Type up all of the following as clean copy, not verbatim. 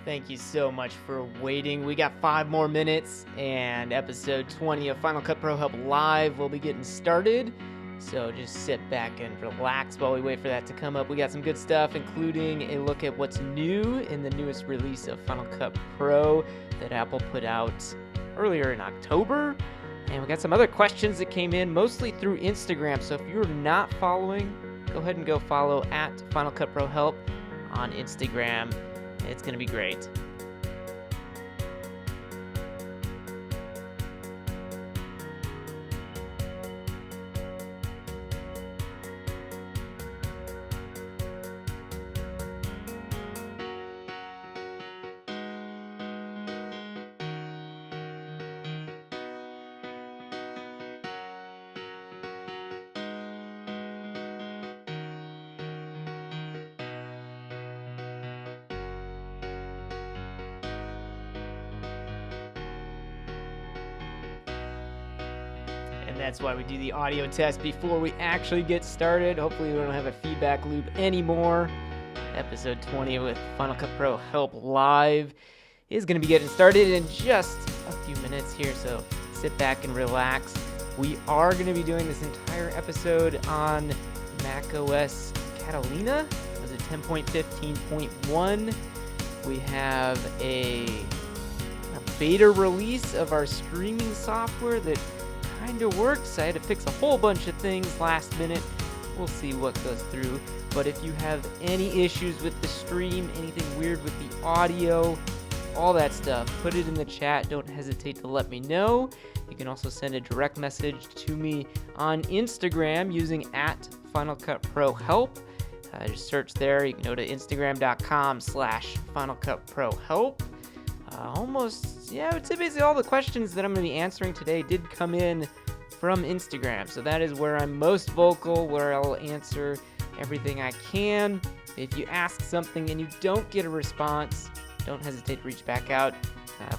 Thank you so much for waiting. We got 5 more minutes, and episode 20 of Final Cut Pro Help Live will be getting started. So just sit back and relax while we wait for that to come up. We got some good stuff, including a look at what's new in the newest release of Final Cut Pro that Apple put out earlier in October. And we got some other questions that came in, mostly through Instagram. So if you're not following, go ahead and go follow at Final Cut Pro Help on Instagram. It's going to be great. And that's why we do the audio test before we actually get started. Hopefully we don't have a feedback loop anymore. Episode 20 with Final Cut Pro Help Live is going to be getting started in just a few minutes here, so sit back and relax. We are going to be doing this entire episode on macOS Catalina. Was it 10.15.1? We have a beta release of our streaming software that kind of works. I had to fix a whole bunch of things last minute. We'll see what goes through. But if you have any issues with the stream, anything weird with the audio, all that stuff, put it in the chat. Don't hesitate to let me know. You can also send a direct message to me on Instagram using at Final Cut Pro Help. Just search there. You can go to instagram.com/Final Cut Pro Help. I would say basically all the questions that I'm going to be answering today did come in from Instagram. So that is where I'm most vocal, where I'll answer everything I can. If you ask something and you don't get a response, don't hesitate to reach back out.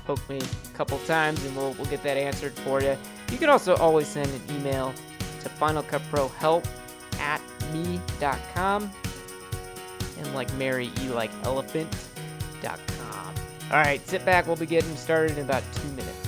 Poke me a couple times and we'll get that answered for you. You can also always send an email to finalcutprohelp@me.com and like Mary E like elephant.com. All right, sit back. We'll be getting started in about 2 minutes.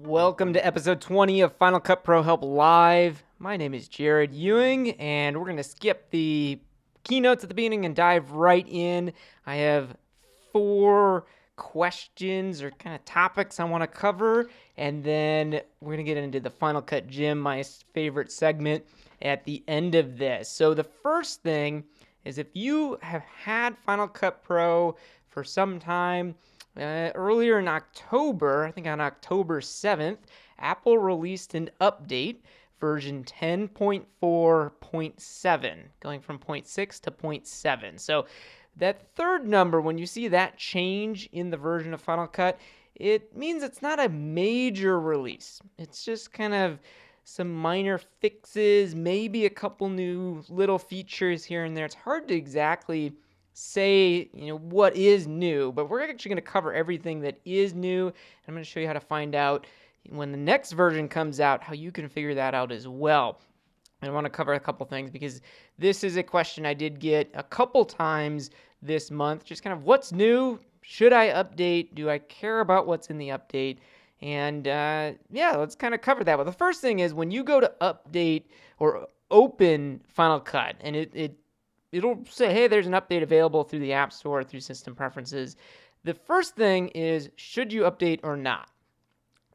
Welcome to episode 20 of Final Cut Pro Help Live. My name is Jared Ewing, and we're going to skip the keynotes at the beginning and dive right in. I have 4 questions or kind of topics I want to cover, and then we're going to get into the Final Cut Gym, my favorite segment, at the end of this. So the first thing is, if you have had Final Cut Pro for some time, earlier in October, I think on October 7th, Apple released an update, version 10.4.7, going from 0.6 to 0.7. So that third number, when you see that change in the version of Final Cut, it means it's not a major release. It's just kind of some minor fixes, maybe a couple new little features here and there. It's hard to exactly say, what is new, but we're actually going to cover everything that is new. I'm going to show you how to find out when the next version comes out, how you can figure that out as well. I want to cover a couple things because this is a question I did get a couple times this month, just kind of what's new, should I update, do I care about what's in the update, and let's kind of cover that. But the first thing is, when you go to update or open Final Cut, and it'll say, hey, there's an update available through the App Store, through System Preferences. The first thing is, should you update or not?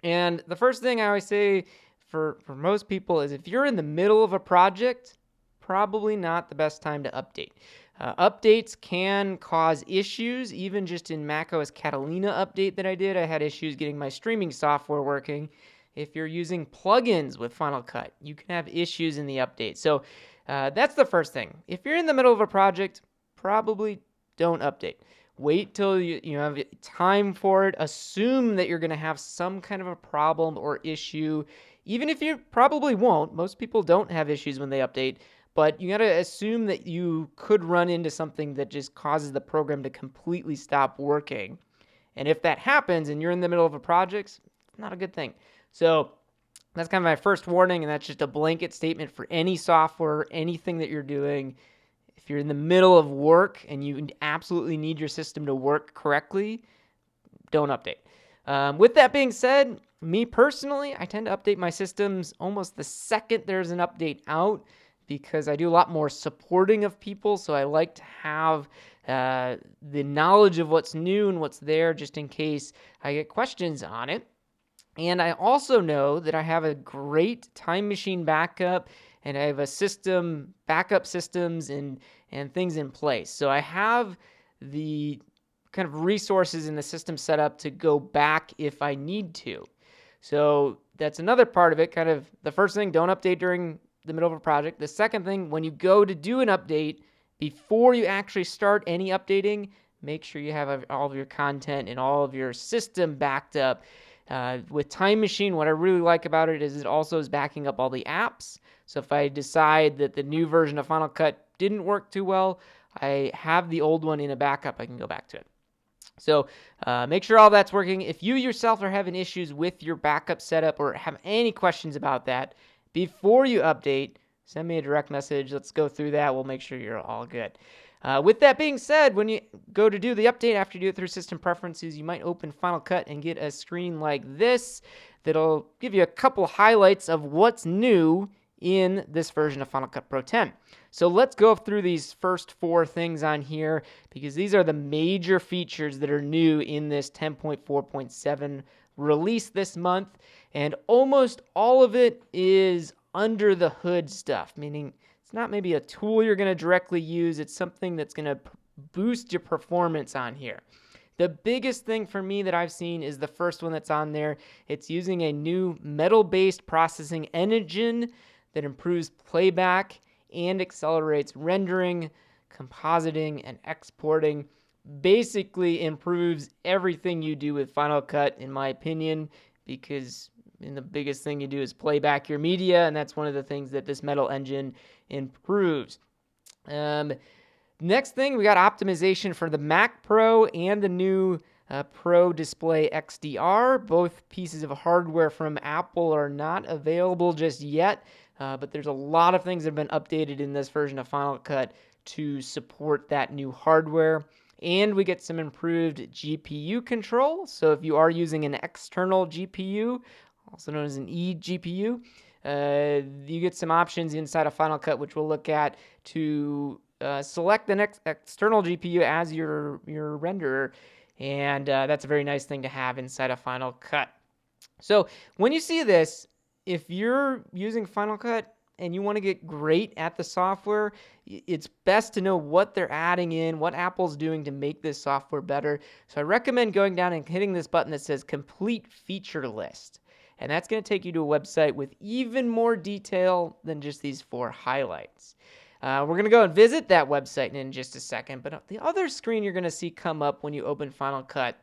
And the first thing I always say for most people is, if you're in the middle of a project, probably not the best time to update. Updates can cause issues. Even just in macOS Catalina update that I did, I had issues getting my streaming software working. If you're using plugins with Final Cut, you can have issues in the update. So that's the first thing. If you're in the middle of a project, probably don't update. Wait till you have time for it. Assume that you're going to have some kind of a problem or issue, even if you probably won't. Most people don't have issues when they update, but you got to assume that you could run into something that just causes the program to completely stop working. And if that happens and you're in the middle of a project, it's not a good thing. So that's kind of my first warning, and that's just a blanket statement for any software, anything that you're doing. If you're in the middle of work and you absolutely need your system to work correctly, don't update. With that being said, me personally, I tend to update my systems almost the second there's an update out, because I do a lot more supporting of people, so I like to have the knowledge of what's new and what's there just in case I get questions on it. And I also know that I have a great Time Machine backup, and I have a system, backup systems and things in place. So I have the kind of resources in the system set up to go back if I need to. So that's another part of it. Kind of the first thing, don't update during the middle of a project. The second thing, when you go to do an update, before you actually start any updating, make sure you have all of your content and all of your system backed up. With Time Machine, what I really like about it is it also is backing up all the apps. So if I decide that the new version of Final Cut didn't work too well, I have the old one in a backup. I can go back to it. So make sure all that's working. If you yourself are having issues with your backup setup or have any questions about that, before you update, send me a direct message. Let's go through that. We'll make sure you're all good. With that being said, when you go to do the update, after you do it through System Preferences, you might open Final Cut and get a screen like this that'll give you a couple highlights of what's new in this version of Final Cut Pro 10. So let's go through these first 4 things on here, because these are the major features that are new in this 10.4.7 release this month, and almost all of it is under the hood stuff, meaning it's not maybe a tool you're going to directly use, it's something that's going to boost your performance on here. The biggest thing for me that I've seen is the first one that's on there. It's using a new metal-based processing engine that improves playback and accelerates rendering, compositing, and exporting. Basically improves everything you do with Final Cut, in my opinion, because the biggest thing you do is play back your media, and that's one of the things that this metal engine improves. Next thing, we got optimization for the Mac Pro and the new Pro Display XDR. Both pieces of hardware from Apple are not available just yet, but there's a lot of things that have been updated in this version of Final Cut to support that new hardware. And we get some improved GPU control. So if you are using an external GPU, also known as an eGPU. You get some options inside of Final Cut, which we'll look at, to select the next external GPU as your renderer, and that's a very nice thing to have inside of Final Cut. So when you see this, if you're using Final Cut and you want to get great at the software, it's best to know what they're adding in, what Apple's doing to make this software better. So I recommend going down and hitting this button that says Complete Feature List. And that's going to take you to a website with even more detail than just these 4 highlights. We're going to go and visit that website in just a second, but the other screen you're going to see come up when you open Final Cut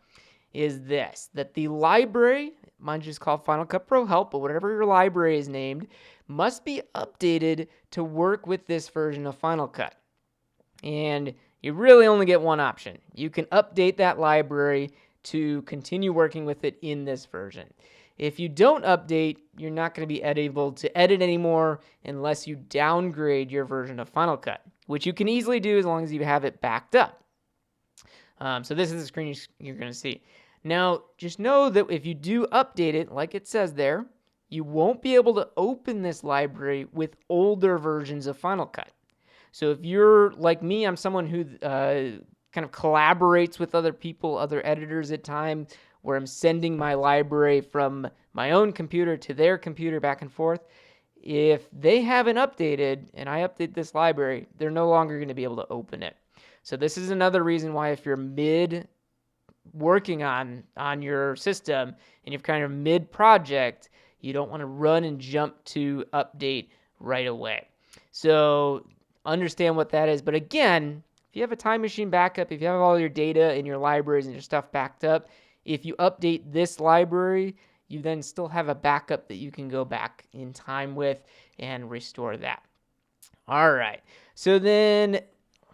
is this, that the library, mine just called Final Cut Pro Help, but whatever your library is named, must be updated to work with this version of Final Cut. And you really only get one option. You can update that library to continue working with it in this version. If you don't update, you're not going to be able to edit anymore unless you downgrade your version of Final Cut, which you can easily do as long as you have it backed up. So this is the screen you're going to see. Now, just know that if you do update it, like it says there, you won't be able to open this library with older versions of Final Cut. So if you're like me, I'm someone who kind of collaborates with other people, other editors at times, where I'm sending my library from my own computer to their computer back and forth. If they haven't updated and I update this library, they're no longer going to be able to open it. So this is another reason why if you're mid working on your system and you're kind of mid project, you don't want to run and jump to update right away. So understand what that is. But again, if you have a time machine backup, if you have all your data in your libraries and your stuff backed up, if you update this library, you then still have a backup that you can go back in time with and restore that. All right. So then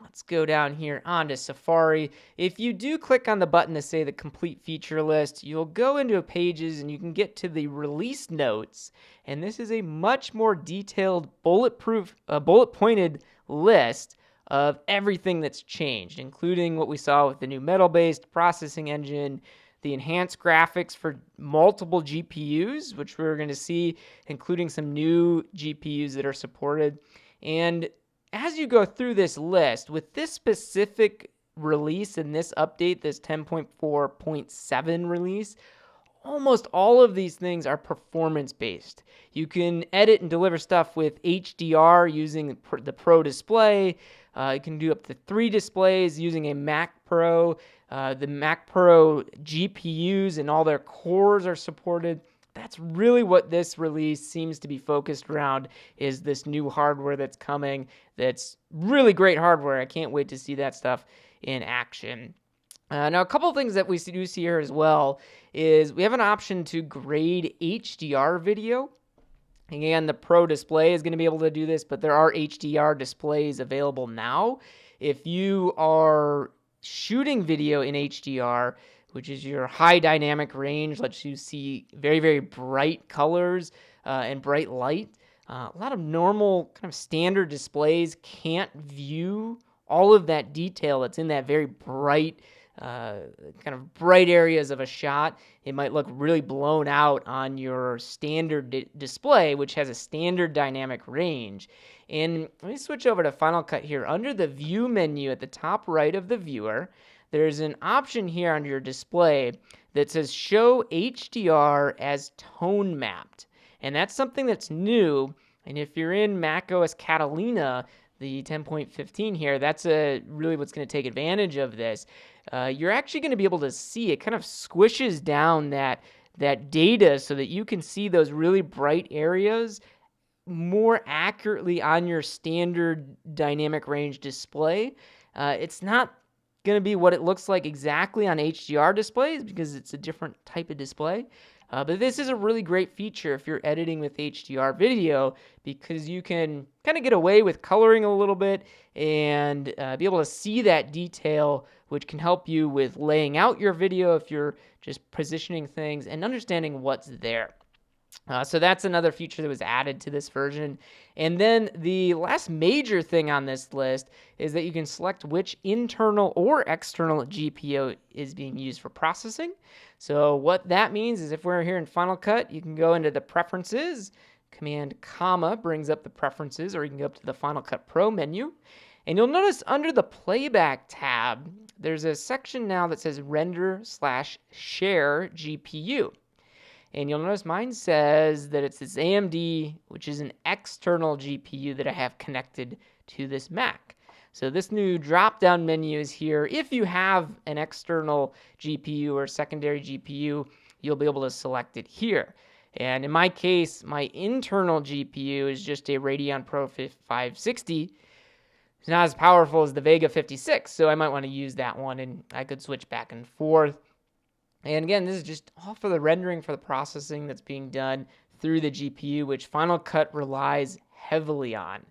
let's go down here onto Safari. If you do click on the button to say the complete feature list, you'll go into pages and you can get to the release notes. And this is a much more detailed bullet-pointed list of everything that's changed, including what we saw with the new metal-based processing engine, the enhanced graphics for multiple GPUs, which we're going to see, including some new GPUs that are supported. And as you go through this list, with this specific release and this update, this 10.4.7 release, almost all of these things are performance-based. You can edit and deliver stuff with HDR using the Pro display. You can do up to 3 displays using a Mac Pro. The Mac Pro GPUs and all their cores are supported. That's really what this release seems to be focused around, is this new hardware that's coming. That's really great hardware. I can't wait to see that stuff in action. Now, a couple of things that we do see here as well is we have an option to grade HDR video. Again, the Pro display is going to be able to do this, but there are HDR displays available now. If you are shooting video in HDR, which is your high dynamic range, lets you see very, very bright colors and bright light. A lot of normal kind of standard displays can't view all of that detail that's in that very bright kind of bright areas of a shot. It might look really blown out on your standard display, which has a standard dynamic range. And let me switch over to Final Cut here. Under the View menu at the top right of the viewer, there's an option here under your display that says Show HDR as Tone Mapped. And that's something that's new. And if you're in macOS Catalina, the 10.15 here, that's really what's going to take advantage of this. You're actually going to be able to see it kind of squishes down that data so that you can see those really bright areas more accurately on your standard dynamic range display. It's not going to be what it looks like exactly on HDR displays because it's a different type of display. But this is a really great feature if you're editing with HDR video, because you can kind of get away with coloring a little bit and be able to see that detail, which can help you with laying out your video if you're just positioning things and understanding what's there. So that's another feature that was added to this version. And then the last major thing on this list is that you can select which internal or external GPU is being used for processing. So what that means is if we're here in Final Cut, you can go into the preferences, Command comma brings up the preferences, or you can go up to the Final Cut Pro menu. And you'll notice under the playback tab, there's a section now that says render/share GPU. And you'll notice mine says that it's this AMD, which is an external GPU that I have connected to this Mac. So this new drop-down menu is here. If you have an external GPU or secondary GPU, you'll be able to select it here. And in my case, my internal GPU is just a Radeon Pro 560. It's not as powerful as the Vega 56, so I might want to use that one, and I could switch back and forth. And again, this is just all for the rendering, for the processing that's being done through the GPU, which Final Cut relies heavily on.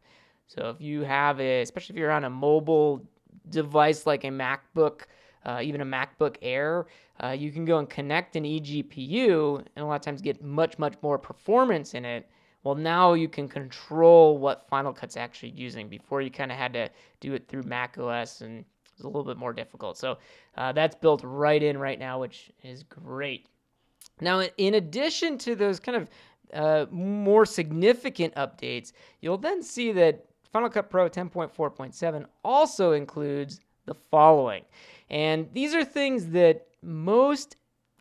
So if you have especially if you're on a mobile device like a MacBook, even a MacBook Air, you can go and connect an eGPU and a lot of times get much, much more performance in it. Well, now you can control what Final Cut's actually using. Before you kind of had to do it through Mac OS, and it's a little bit more difficult. So that's built right in right now, which is great. Now, in addition to those kind of more significant updates, you'll then see that Final Cut Pro 10.4.7 also includes the following. And these are things that most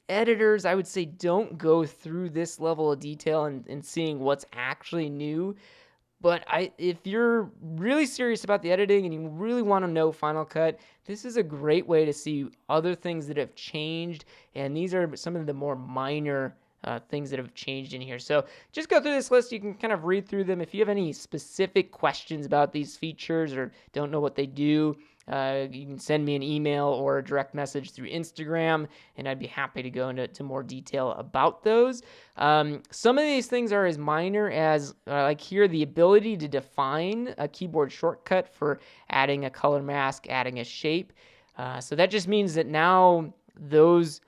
editors, I would say, don't go through this level of detail and seeing what's actually new. But if you're really serious about the editing and you really want to know Final Cut, this is a great way to see other things that have changed. And these are some of the more minor things that have changed in here. So just go through this list. You can kind of read through them. If you have any specific questions about these features or don't know what they do, you can send me an email or a direct message through Instagram, and I'd be happy to go into more detail about those. Some of these things are as minor as, like here, the ability to define a keyboard shortcut for adding a color mask, adding a shape. So that just means that now those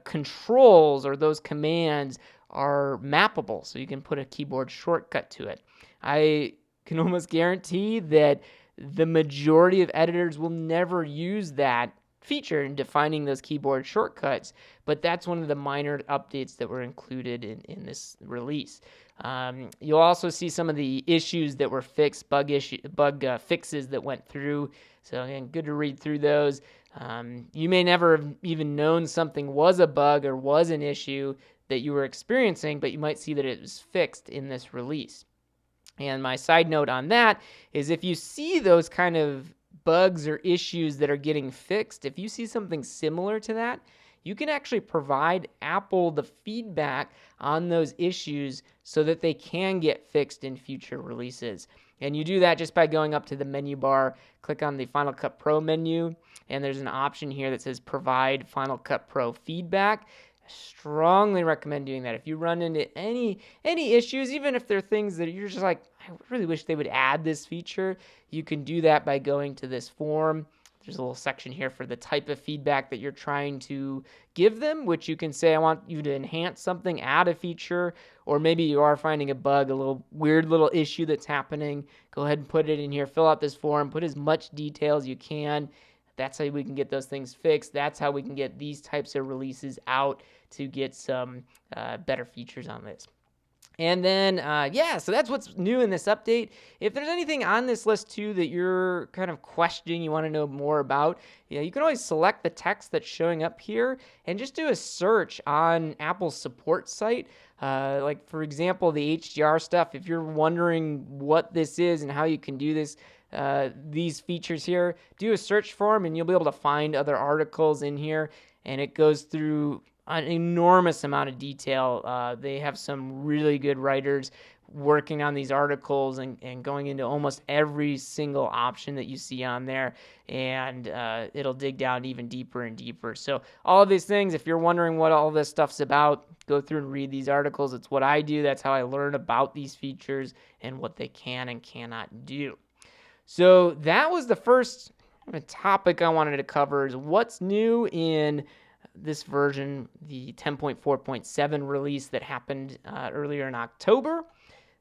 controls or those commands are mappable, so you can put a keyboard shortcut to it. I can almost guarantee that the majority of editors will never use that feature in defining those keyboard shortcuts, but that's one of the minor updates that were included in this release. You'll also see some of the issues that were fixed, bug fixes that went through. So again, good to read through those. You may never have even known something was a bug or was an issue that you were experiencing, but you might see that it was fixed in this release. And my side note on that is if you see those kind of bugs or issues that are getting fixed, if you see something similar to that, you can actually provide Apple the feedback on those issues so that they can get fixed in future releases. And you do that just by going up to the menu bar, click on the Final Cut Pro menu, and there's an option here that says Provide Final Cut Pro Feedback. Strongly recommend doing that. If you run into any issues, even if they're things that you're just like, I really wish they would add this feature, you can do that by going to this form. There's a little section here for the type of feedback that you're trying to give them, which you can say, I want you to enhance something, add a feature, or maybe you are finding a bug, a little weird little issue that's happening. Go ahead and put it in here, fill out this form, put as much detail as you can. That's how we can get those things fixed. That's how we can get these types of releases out to get some better features on this. And then, so that's what's new in this update. If there's anything on this list, too, that you're kind of questioning, you want to know more about, you can always select the text that's showing up here and just do a search on Apple's support site. Like, for example, the HDR stuff. If you're wondering what this is and how you can do this, these features here, do a search for them, and you'll be able to find other articles in here, and it goes through an enormous amount of detail. They have some really good writers working on these articles and going into almost every single option that you see on there, and it'll dig down even deeper and deeper. So all of these things, if you're wondering what all this stuff's about, go through and read these articles. It's what I do. That's how I learn about these features and what they can and cannot do. So that was the first topic I wanted to cover, is what's new in this version, the 10.4.7 release that happened earlier in October.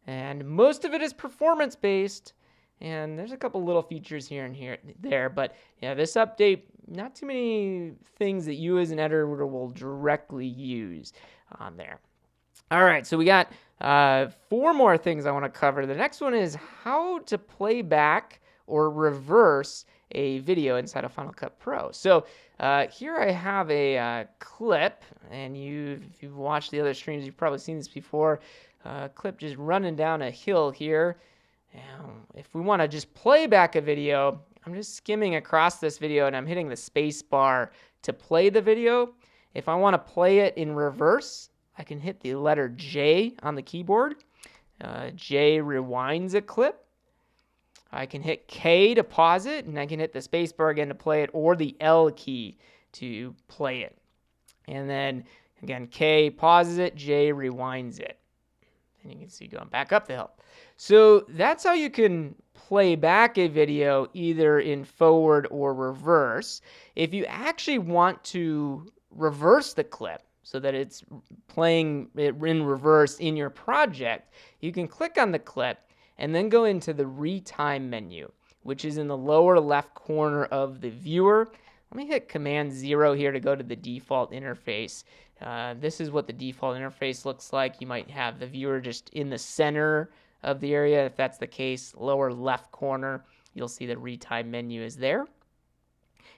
And most of it is performance-based, and there's a couple little features here and there. But yeah, this update, not too many things that you as an editor will directly use on there. All right, so we got 4 more things I want to cover. The next one is how to play back or reverse a video inside of Final Cut Pro. So here I have a clip, and if you've watched the other streams, you've probably seen this before. Clip just running down a hill here. If we want to just play back a video, I'm just skimming across this video and I'm hitting the space bar to play the video. If I want to play it in reverse, I can hit the letter J on the keyboard. J rewinds a clip. I can hit K to pause it, and I can hit the space bar again to play it, or the L key to play it. And then again, K pauses it, J rewinds it. And you can see going back up the hill. So that's how you can play back a video either in forward or reverse. If you actually want to reverse the clip so that it's playing it in reverse in your project, you can click on the clip and then go into the retime menu, which is in the lower left corner of the viewer. Let me hit Command 0 here to go to the default interface. This is what the default interface looks like. You might have the viewer just in the center of the area. If that's the case, lower left corner, you'll see the retime menu is there.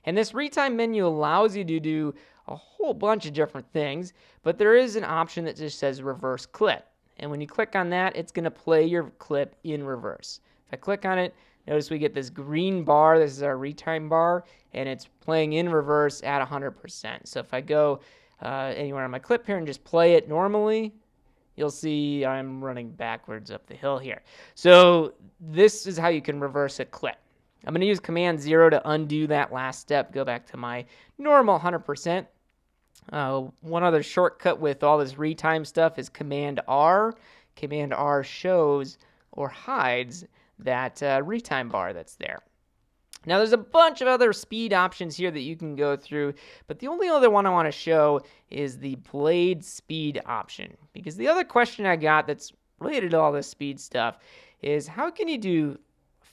And this retime menu allows you to do a whole bunch of different things, but there is an option that just says reverse clip. And when you click on that, it's going to play your clip in reverse. If I click on it, notice we get this green bar. This is our retime bar, and it's playing in reverse at 100%. So if I go anywhere on my clip here and just play it normally, you'll see I'm running backwards up the hill here. So this is how you can reverse a clip. I'm going to use Command 0 to undo that last step, go back to my normal 100%. One other shortcut with all this retime stuff is Command R. Command R shows or hides that retime bar that's there. Now there's a bunch of other speed options here that you can go through, but the only other one I want to show is the blade speed option, because the other question I got that's related to all this speed stuff is how can you do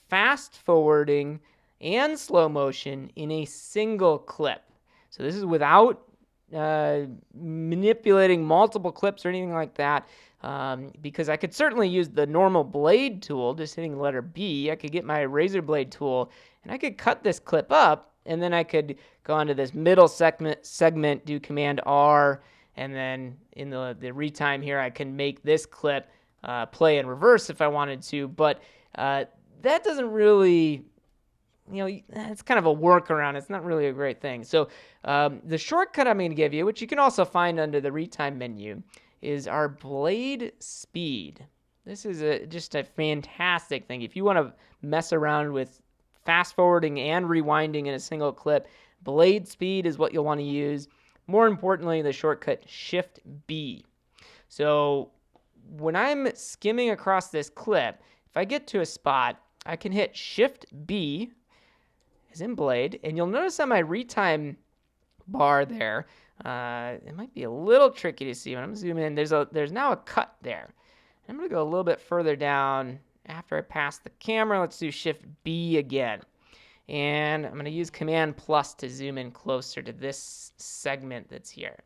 fast forwarding and slow motion in a single clip? So this is without manipulating multiple clips or anything like that, because I could certainly use the normal blade tool, just hitting the letter B. I could get my razor blade tool and I could cut this clip up, and then I could go onto this middle segment, do Command R, and then in the retime here I can make this clip play in reverse if I wanted to, but that doesn't really, it's kind of a workaround. It's not really a great thing. So the shortcut I'm going to give you, which you can also find under the retime menu, is our blade speed. This is just a fantastic thing. If you want to mess around with fast forwarding and rewinding in a single clip, blade speed is what you'll want to use. More importantly, the shortcut Shift B. So when I'm skimming across this clip, if I get to a spot, I can hit Shift B, as in blade, and you'll notice on my retime bar there, it might be a little tricky to see when I'm zooming in. There's now a cut there. I'm going to go a little bit further down after I pass the camera. Let's do Shift B again. And I'm going to use Command plus to zoom in closer to this segment that's here.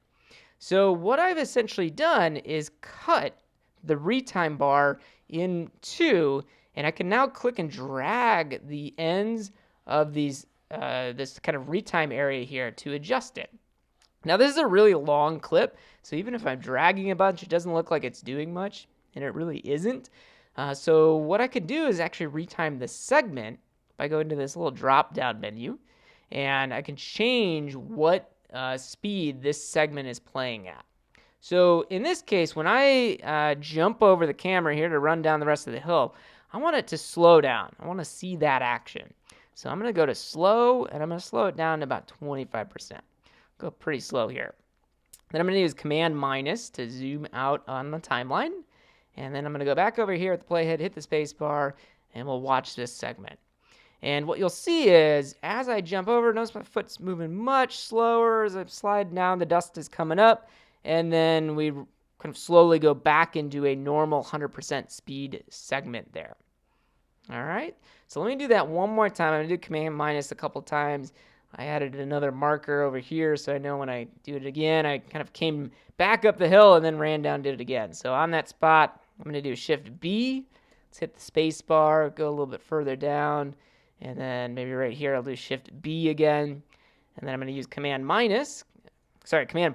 So what I've essentially done is cut the retime bar in two, and I can now click and drag the ends of these this kind of retime area here to adjust it. Now this is a really long clip, so even if I'm dragging a bunch, it doesn't look like it's doing much, and it really isn't. So what I could do is actually retime this segment by going to this little drop-down menu, and I can change what speed this segment is playing at. So in this case, when I jump over the camera here to run down the rest of the hill, I want it to slow down. I want to see that action. So I'm going to go to slow, and I'm going to slow it down to about 25%. Go pretty slow here. Then I'm going to use Command minus to zoom out on the timeline. And then I'm going to go back over here at the playhead, hit the space bar, and we'll watch this segment. And what you'll see is as I jump over, notice my foot's moving much slower. As I slide down, the dust is coming up. And then we kind of slowly go back into a normal 100% speed segment there. All right, so let me do that one more time. I'm going to do Command minus a couple times. I added another marker over here so I know when I do it again, I kind of came back up the hill and then ran down and did it again. So on that spot, I'm going to do Shift B. Let's hit the space bar, go a little bit further down, and then maybe right here I'll do Shift B again. And then I'm going to use Command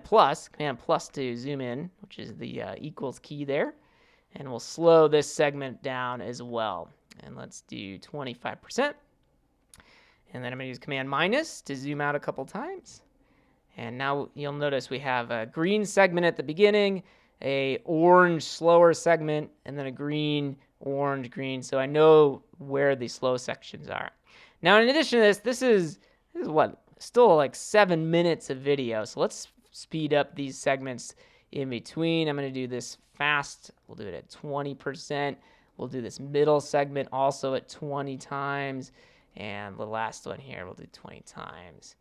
plus to zoom in, which is the equals key there. And we'll slow this segment down as well. And let's do 25%. And then I'm going to use Command minus to zoom out a couple times. And now you'll notice we have a green segment at the beginning, a orange slower segment, and then a green, orange, green. So I know where the slow sections are. Now in addition to this is what? Still like 7 minutes of video. So let's speed up these segments in between. I'm going to do this fast. We'll do it at 20%. We'll do this middle segment also at 20 times. And the last one here, we'll do 20 times.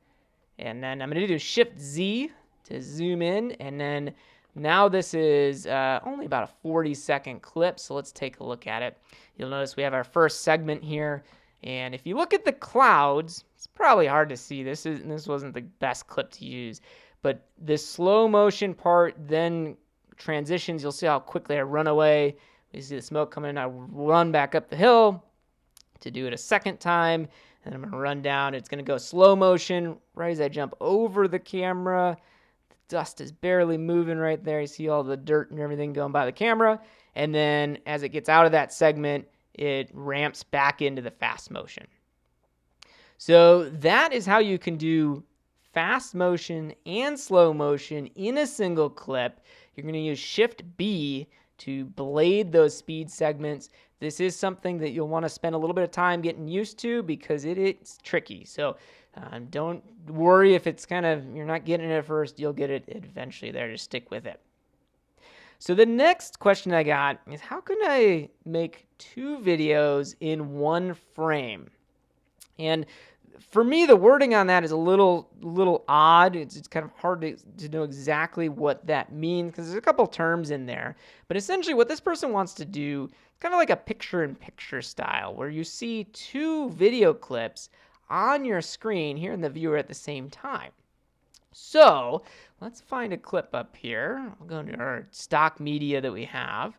And then I'm going to do Shift Z to zoom in. And then now this is only about a 40-second clip. So let's take a look at it. You'll notice we have our first segment here. And if you look at the clouds, it's probably hard to see. This wasn't the best clip to use. But this slow motion part then transitions. You'll see how quickly I run away. You see the smoke coming in. I run back up the hill to do it a second time. And I'm going to run down. It's going to go slow motion right as I jump over the camera. The dust is barely moving right there. You see all the dirt and everything going by the camera. And then as it gets out of that segment, it ramps back into the fast motion. So that is how you can do fast motion and slow motion in a single clip. You're going to use Shift B to blade those speed segments. This is something that you'll want to spend a little bit of time getting used to because it's tricky. So don't worry if it's you're not getting it at first. You'll get it eventually there. Just stick with it. So the next question I got is, how can I make 2 videos in one frame? And for me, the wording on that is a little odd. It's kind of hard to know exactly what that means because there's a couple terms in there. But essentially what this person wants to do, kind of like a picture-in-picture style, where you see 2 video clips on your screen here in the viewer at the same time. So let's find a clip up here. We'll go into our stock media that we have.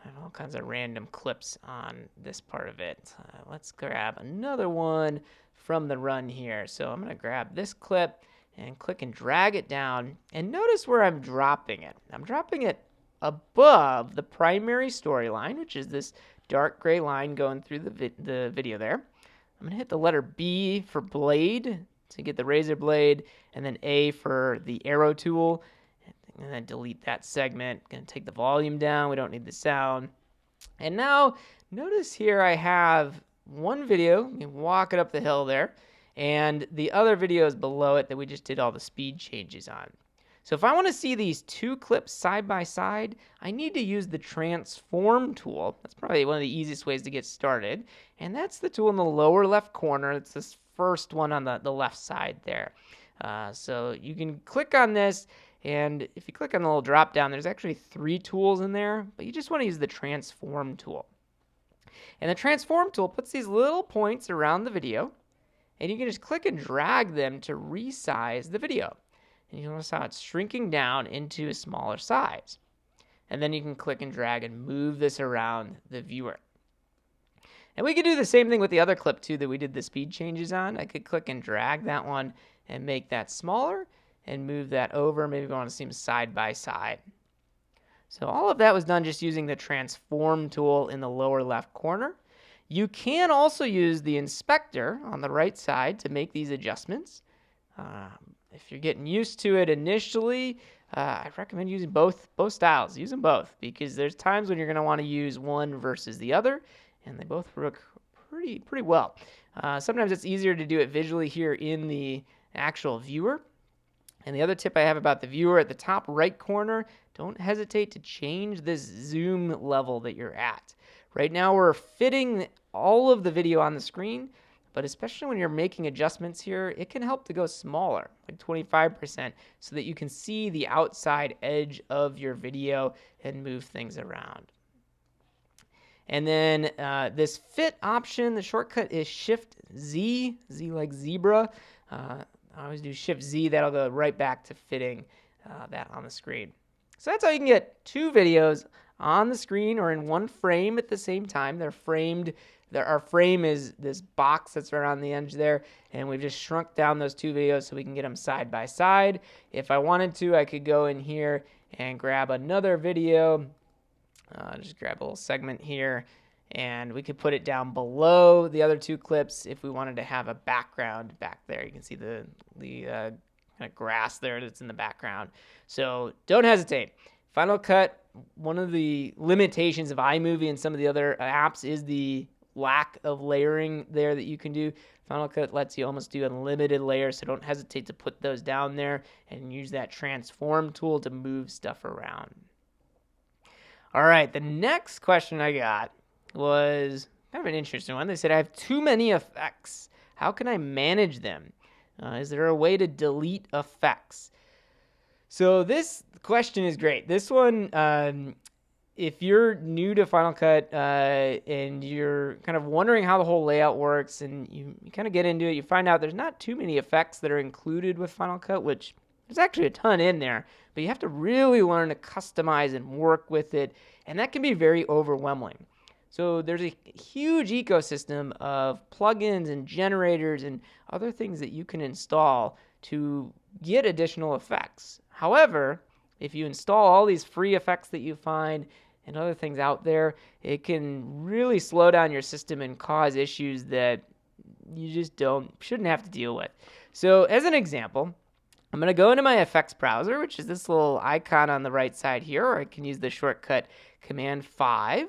I have all kinds of random clips on this part of it. Let's grab another one from the run here. So I'm going to grab this clip and click and drag it down. And notice where I'm dropping it. I'm dropping it above the primary storyline, which is this dark gray line going through the video there. I'm going to hit the letter B for blade to get the razor blade, and then A for the arrow tool, and then delete that segment. Going to take the volume down. We don't need the sound. And now notice here I have one video, walk it up the hill there, and the other video is below it that we just did all the speed changes on. So if I want to see these 2 clips side by side, I need to use the transform tool. That's probably one of the easiest ways to get started. And that's the tool in the lower left corner. It's this first one on the left side there. So you can click on this, and if you click on the little drop down, there's actually 3 tools in there, but you just want to use the transform tool. And the transform tool puts these little points around the video, and you can just click and drag them to resize the video. And you notice how it's shrinking down into a smaller size. And then you can click and drag and move this around the viewer. And we could do the same thing with the other clip too that we did the speed changes on. I could click and drag that one and make that smaller and move that over. Maybe we want to see them side by side. So all of that was done just using the transform tool in the lower left corner. You can also use the inspector on the right side to make these adjustments. If you're getting used to it initially, I recommend using both styles. Use them both because there's times when you're going to want to use one versus the other, and they both work pretty well. Sometimes it's easier to do it visually here in the actual viewer. And the other tip I have about the viewer at the top right corner, don't hesitate to change this zoom level that you're at. Right now we're fitting all of the video on the screen, but especially when you're making adjustments here, it can help to go smaller, like 25%, so that you can see the outside edge of your video and move things around. And then this fit option, the shortcut is Shift Z, Z like zebra. I always do Shift Z, that'll go right back to fitting that on the screen. So that's how you can get 2 videos on the screen or in one frame at the same time. They're framed. Our frame is this box that's right on the edge there, and we've just shrunk down those 2 videos so we can get them side by side. If I wanted to, I could go in here and grab another video. Just grab a little segment here, and we could put it down below the other 2 clips if we wanted to have a background back there. You can see the kind of grass there that's in the background. So don't hesitate. Final Cut, one of the limitations of iMovie and some of the other apps is the lack of layering there that you can do. Final Cut lets you almost do unlimited layers, so don't hesitate to put those down there and use that transform tool to move stuff around. All right, the next question I got was kind of an interesting one. They said, I have too many effects. How can I manage them? Is there a way to delete effects? So this question is great. This one, if you're new to Final Cut and you're kind of wondering how the whole layout works and you kind of get into it, you find out there's not too many effects that are included with Final Cut, which there's actually a ton in there, but you have to really learn to customize and work with it, and that can be very overwhelming. So there's a huge ecosystem of plugins and generators and other things that you can install to get additional effects. However, if you install all these free effects that you find and other things out there, it can really slow down your system and cause issues that you just shouldn't have to deal with. So as an example, I'm going to go into my effects browser, which is this little icon on the right side here, or I can use the shortcut Command 5.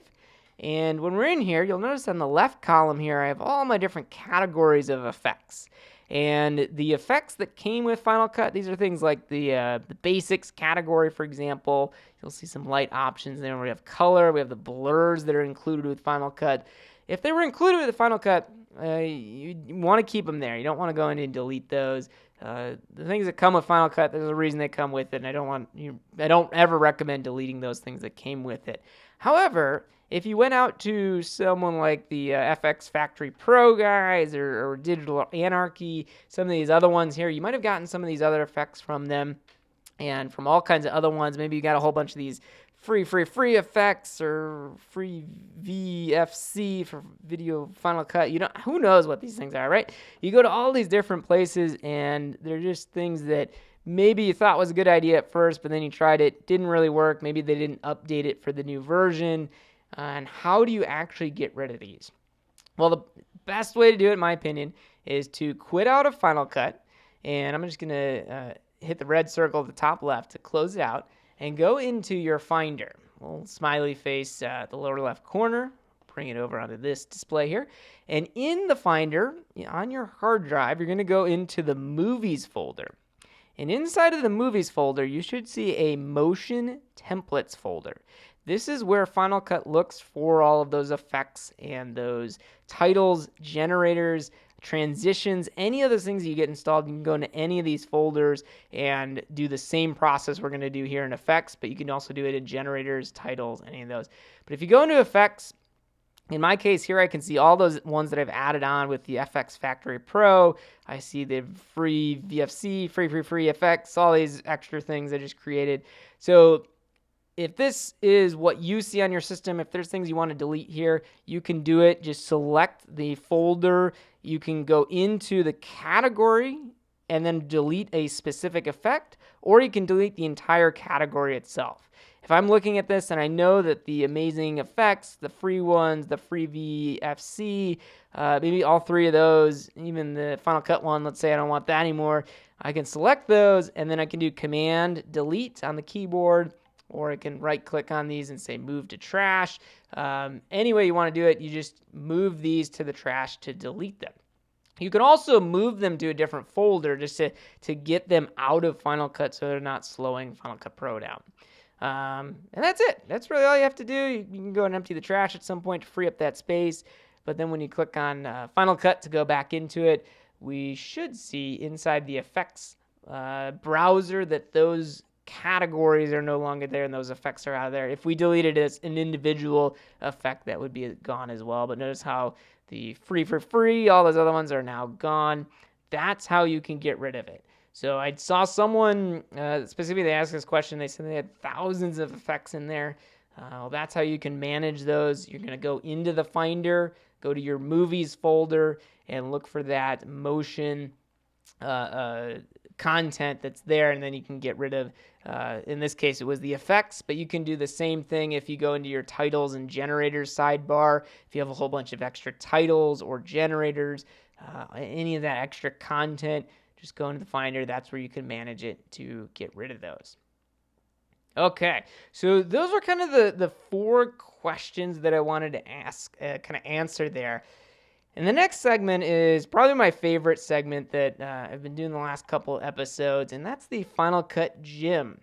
And when we're in here, you'll notice on the left column here, I have all my different categories of effects. And the effects that came with Final Cut, these are things like the basics category, for example. You'll see some light options there. We have color, we have the blurs that are included with Final Cut. If they were included with the Final Cut, you want to keep them there. You don't want to go in and delete those. The things that come with Final Cut, there's a reason they come with it, and I don't ever recommend deleting those things that came with it. However, if you went out to someone like the FX Factory Pro guys or Digital Anarchy, some of these other ones here, you might have gotten some of these other effects from them and from all kinds of other ones. Maybe you got a whole bunch of these free effects or free VFC for Video Final Cut. Who knows what these things are, right? You go to all these different places and they're just things that maybe you thought was a good idea at first, but then you tried it, didn't really work. Maybe they didn't update it for the new version. And how do you actually get rid of these? Well, the best way to do it, in my opinion, is to quit out of Final Cut. And I'm just going to hit the red circle at the top left to close it out and go into your Finder. Little smiley face at the lower left corner. Bring it over onto this display here. And in the Finder, on your hard drive, you're going to go into the Movies folder. And inside of the Movies folder, you should see a Motion Templates folder. This is where Final Cut looks for all of those effects and those titles, generators, transitions, any of those things that you get installed. You can go into any of these folders and do the same process we're going to do here in effects, but you can also do it in generators, titles, any of those. But if you go into effects, in my case here, I can see all those ones that I've added on with the FX Factory Pro. I see the free VFC, free effects, all these extra things I just created. So if this is what you see on your system, if there's things you want to delete here, you can do it. Just select the folder. You can go into the category and then delete a specific effect, or you can delete the entire category itself. If I'm looking at this and I know that the amazing effects, the free ones, the free VFC, maybe all 3 of those, even the Final Cut one, let's say I don't want that anymore, I can select those and then I can do Command Delete on the keyboard, or I can right-click on these and say Move to Trash. Any way you want to do it, you just move these to the trash to delete them. You can also move them to a different folder just to get them out of Final Cut so they're not slowing Final Cut Pro down. And that's it. That's really all you have to do. You can go and empty the trash at some point to free up that space. but then when you click on Final Cut to go back into it, we should see inside the effects browser that those categories are no longer there and those effects are out of there. If we deleted it as an individual effect, that would be gone as well. But notice how the free for free, all those other ones are now gone. That's how you can get rid of it. So I saw someone specifically, they asked this question. They said they had thousands of effects in there. Well, that's how you can manage those. You're going to go into the Finder, go to your movies folder, and look for that motion content that's there, and then you can get rid of, in this case, it was the effects, but you can do the same thing if you go into your titles and generators sidebar. If you have a whole bunch of extra titles or generators, any of that extra content, just go into the Finder. That's where you can manage it to get rid of those. Okay, so those were kind of the 4 questions that I wanted to ask, kind of answer there. And the next segment is probably my favorite segment that I've been doing the last couple episodes, and that's the Final Cut Gym.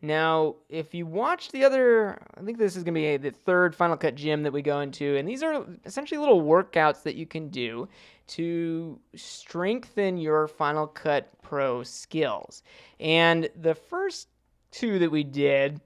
Now, if you watch the other, I think this is going to be the 3rd Final Cut Gym that we go into, and these are essentially little workouts that you can do to strengthen your Final Cut Pro skills. And the first 2 that we did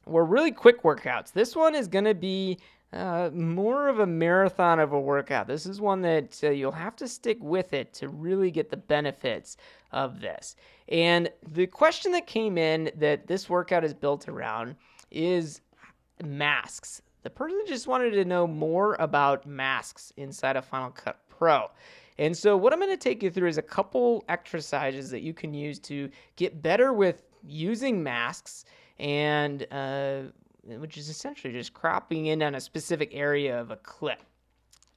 were really quick workouts. This one is going to be more of a marathon of a workout. This is one that you'll have to stick with it to really get the benefits of this. And the question that came in that this workout is built around is masks. The person just wanted to know more about masks inside of Final Cut Pro. And so what I'm going to take you through is a couple exercises that you can use to get better with using masks, and which is essentially just cropping in on a specific area of a clip.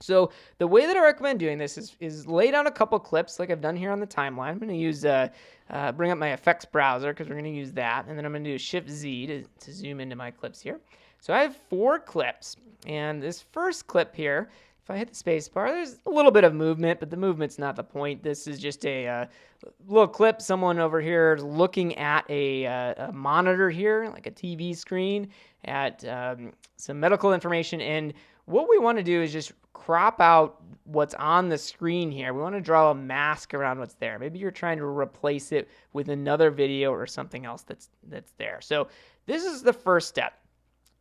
So the way that I recommend doing this is lay down a couple clips like I've done here on the timeline. I'm going to use bring up my effects browser because we're going to use that, and then I'm going to do Shift-Z to zoom into my clips here. So I have 4 clips, and this first clip here, if I hit the space bar, there's a little bit of movement, but the movement's not the point. This is just a little clip. Someone over here is looking at a monitor here, like a TV screen, at some medical information. And what we want to do is just crop out what's on the screen here. We want to draw a mask around what's there. Maybe you're trying to replace it with another video or something else that's there. So this is the first step.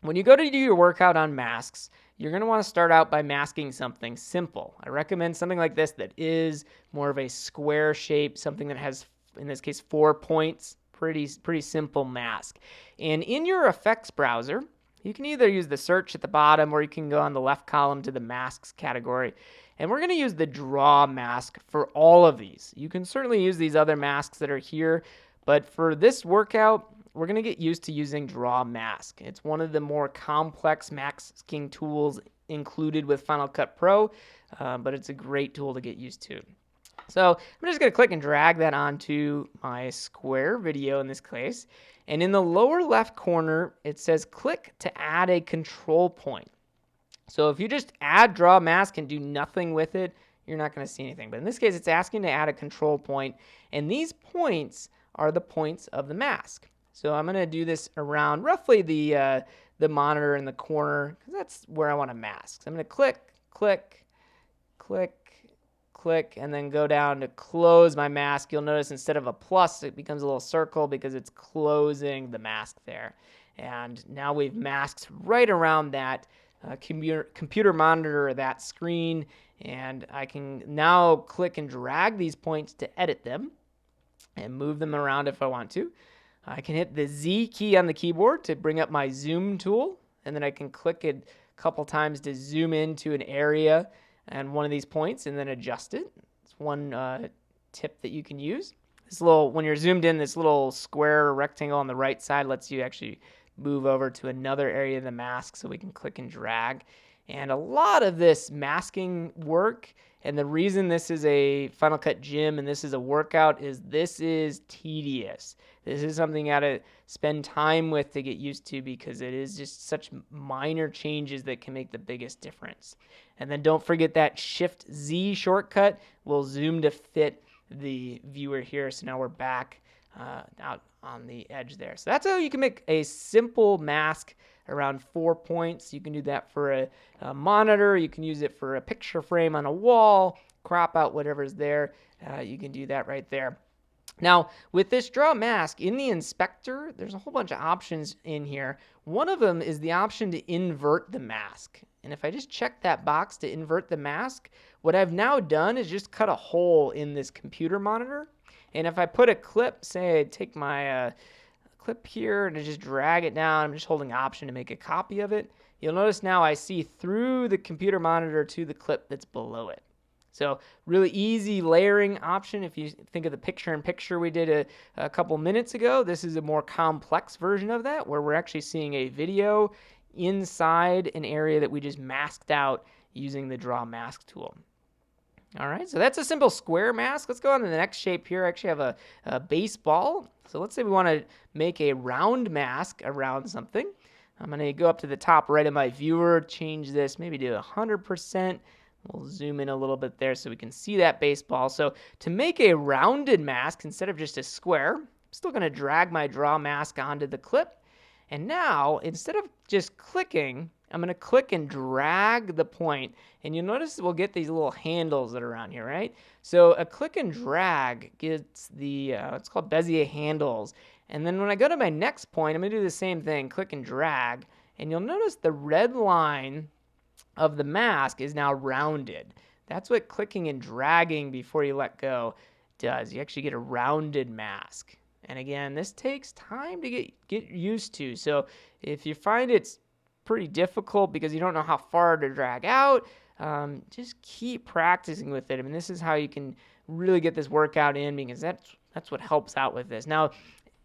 When you go to do your workout on masks, you're going to want to start out by masking something simple. I recommend something like this that is more of a square shape, something that has, in this case, 4 points. Pretty simple mask. And in your effects browser, you can either use the search at the bottom or you can go on the left column to the masks category. And we're going to use the draw mask for all of these. You can certainly use these other masks that are here, but for this workout, we're going to get used to using draw mask. It's one of the more complex masking tools included with Final Cut Pro, but it's a great tool to get used to. So I'm just going to click and drag that onto my square video in this case. And in the lower left corner, it says click to add a control point. So if you just add draw mask and do nothing with it, you're not going to see anything. But in this case, it's asking to add a control point. And these points are the points of the mask. So I'm going to do this around roughly the monitor in the corner, because that's where I want to mask. So I'm going to click, click, click, click, and then go down to close my mask. You'll notice instead of a plus, it becomes a little circle because it's closing the mask there. And now we've masked right around that computer monitor or that screen, and I can now click and drag these points to edit them and move them around if I want to. I can hit the Z key on the keyboard to bring up my zoom tool, and then I can click it a couple times to zoom into an area and one of these points and then adjust it. It's one tip that you can use. This little, when you're zoomed in, this little square rectangle on the right side lets you actually move over to another area of the mask, so we can click and drag. And a lot of this masking work, and the reason this is a Final Cut Gym and this is a workout, is this is tedious. This is something you gotta spend time with to get used to, because it is just such minor changes that can make the biggest difference. And then don't forget that Shift-Z shortcut will zoom to fit the viewer here. So now we're back out on the edge there. So that's how you can make a simple mask around 4 points. You can do that for a monitor. You can use it for a picture frame on a wall, crop out whatever's there. You can do that right there. Now, with this draw mask, in the inspector, there's a whole bunch of options in here. One of them is the option to invert the mask. And if I just check that box to invert the mask, what I've now done is just cut a hole in this computer monitor. And if I put a clip, say I take my clip here and I just drag it down, I'm just holding Option to make a copy of it. You'll notice now I see through the computer monitor to the clip that's below it. So really easy layering option. If you think of the picture-in-picture we did a couple minutes ago, this is a more complex version of that where we're actually seeing a video inside an area that we just masked out using the Draw Mask tool. All right, so that's a simple square mask. Let's go on to the next shape here. I actually have a baseball. So let's say we want to make a round mask around something. I'm going to go up to the top right of my viewer, change this maybe to 100%. We'll zoom in a little bit there so we can see that baseball. So to make a rounded mask instead of just a square, I'm still going to drag my draw mask onto the clip. And now, instead of just clicking, I'm going to click and drag the point. And you'll notice we'll get these little handles that are around here, right? So a click and drag gets the, it's called Bezier handles. And then when I go to my next point, I'm going to do the same thing, click and drag. And you'll notice the red line of the mask is now rounded. That's what clicking and dragging before you let go does. You actually get a rounded mask. And again, this takes time to get used to. So if you find it's pretty difficult because you don't know how far to drag out, just keep practicing with it. I mean, this is how you can really get this workout in, because that's what helps out with this. Now,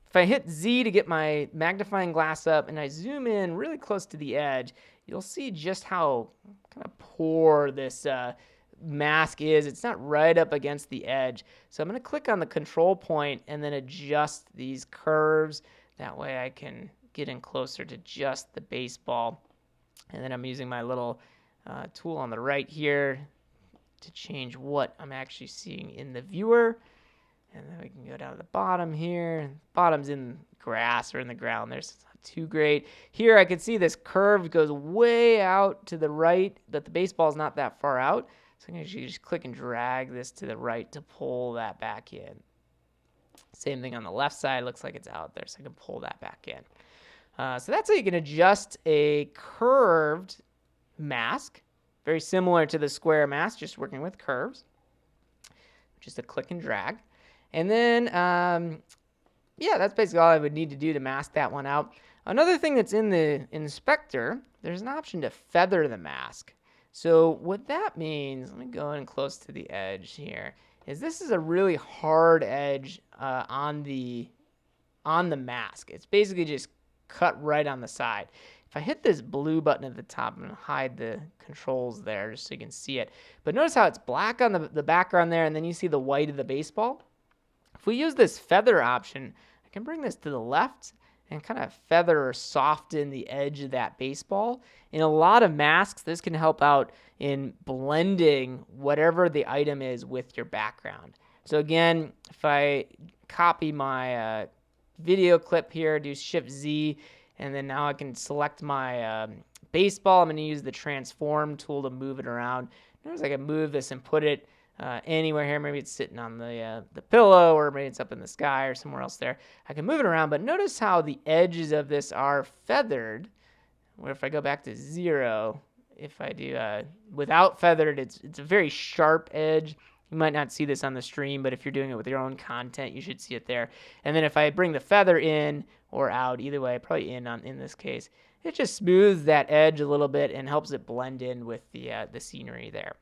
if I hit Z to get my magnifying glass up and I zoom in really close to the edge, you'll see just how kind of poor this mask is. It's not right up against the edge. So I'm going to click on the control point and then adjust these curves. That way I can get in closer to just the baseball. And then I'm using my little tool on the right here to change what I'm actually seeing in the viewer. And then we can go down to the bottom here. Bottom's in grass or in the ground. There's not too great. Here I can see this curve goes way out to the right, but the baseball's not that far out. So I'm going to just click and drag this to the right to pull that back in. Same thing on the left side. Looks like it's out there, so I can pull that back in. So that's how you can adjust a curved mask. Very similar to the square mask, just working with curves. Just a click and drag. And then, yeah, that's basically all I would need to do to mask that one out. Another thing that's in the inspector, there's an option to feather the mask. So what that means, let me go in close to the edge here, is this is a really hard edge on the mask. It's basically just cut right on the side. If I hit this blue button at the top, I'm going to hide the controls there just so you can see it. But notice how it's black on the background there, and then you see the white of the baseball. If we use this feather option, I can bring this to the left and kind of feather or soften the edge of that baseball. In a lot of masks, this can help out in blending whatever the item is with your background. So again, if I copy my video clip here, do Shift Z, and then now I can select my baseball. I'm going to use the transform tool to move it around. Notice I can move this and put it anywhere here. Maybe it's sitting on the pillow, or maybe it's up in the sky or somewhere else there. I can move it around, but notice how the edges of this are feathered. Where if I go back to 0, if I do without feathered, it's a very sharp edge. You might not see this on the stream, but if you're doing it with your own content, you should see it there. And then if I bring the feather in or out, either way, probably in this case, it just smooths that edge a little bit and helps it blend in with the scenery there.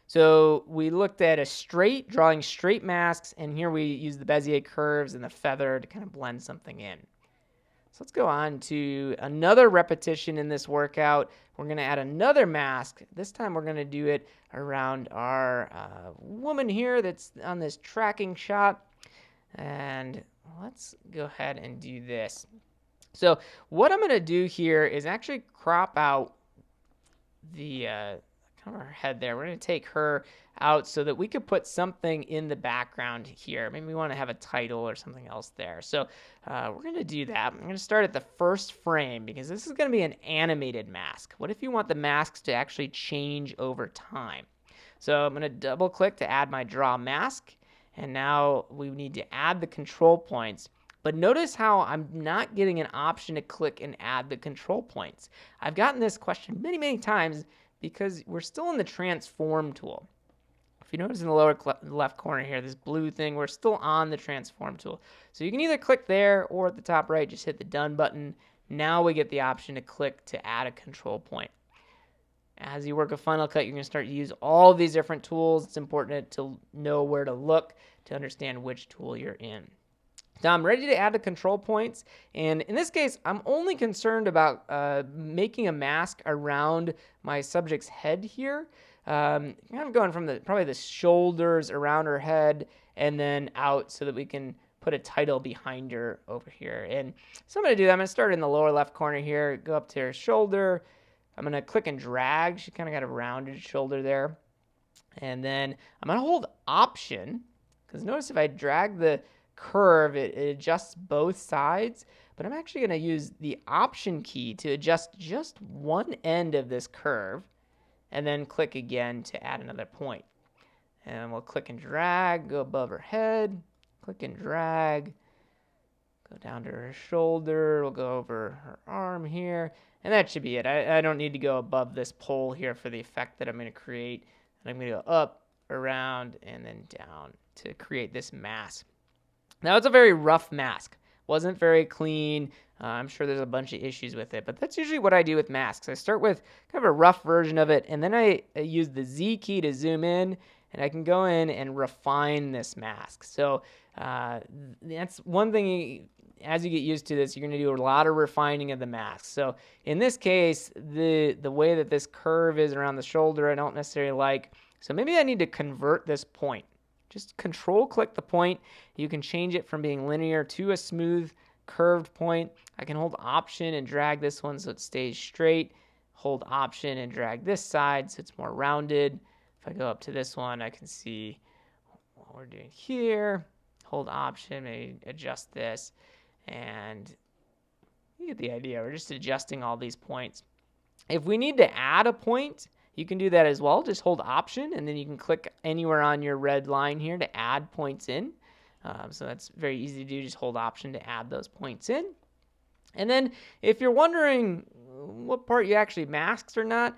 So we looked at drawing straight masks, and here we use the Bezier curves and the feather to kind of blend something in. So let's go on to another repetition in this workout. We're going to add another mask. This time we're going to do it around our woman here that's on this tracking shot. And let's go ahead and do this. So what I'm going to do here is actually crop out the kind of her head there. We're going to take her out so that we could put something in the background here. Maybe we want to have a title or something else there. So we're going to do that. I'm going to start at the first frame because this is going to be an animated mask. What if you want the masks to actually change over time? So I'm going to double click to add my draw mask. And now we need to add the control points. But notice how I'm not getting an option to click and add the control points. I've gotten this question many, many times because we're still in the transform tool. If you notice in the lower left corner here, this blue thing, we're still on the transform tool. So you can either click there or at the top right, just hit the done button. Now we get the option to click to add a control point. As you work with Final Cut, you're going to start to use all these different tools. It's important to know where to look to understand which tool you're in. Now I'm ready to add the control points, and in this case, I'm only concerned about making a mask around my subject's head here. Kind of going from probably the shoulders around her head and then out so that we can put a title behind her over here. And so I'm going to do that. I'm going to start in the lower left corner here, go up to her shoulder. I'm going to click and drag. She kind of got a rounded shoulder there. And then I'm going to hold Option, because notice if I drag the curve, it adjusts both sides. But I'm actually going to use the Option key to adjust just one end of this curve, and then click again to add another point. And we'll click and drag, go above her head, click and drag, go down to her shoulder, we'll go over her arm here, and that should be it. I don't need to go above this pole here for the effect that I'm going to create. And I'm going to go up, around, and then down to create this mask. Now, it's a very rough mask. Wasn't very clean. I'm sure there's a bunch of issues with it, but that's usually what I do with masks. I start with kind of a rough version of it, and then I use the Z key to zoom in, and I can go in and refine this mask. So that's one thing. As you get used to this, you're going to do a lot of refining of the mask. So in this case, the way that this curve is around the shoulder, I don't necessarily like. So maybe I need to convert this point. Just control click the point. You can change it from being linear to a smooth curved point. I can hold Option and drag this one so it stays straight. Hold Option and drag this side so it's more rounded. If I go up to this one, I can see what we're doing here. Hold Option, maybe adjust this. And you get the idea. We're just adjusting all these points. If we need to add a point, you can do that as well. Just hold Option, and then you can click anywhere on your red line here to add points in. So that's very easy to do. Just hold Option to add those points in. And then if you're wondering what part you actually masked or not,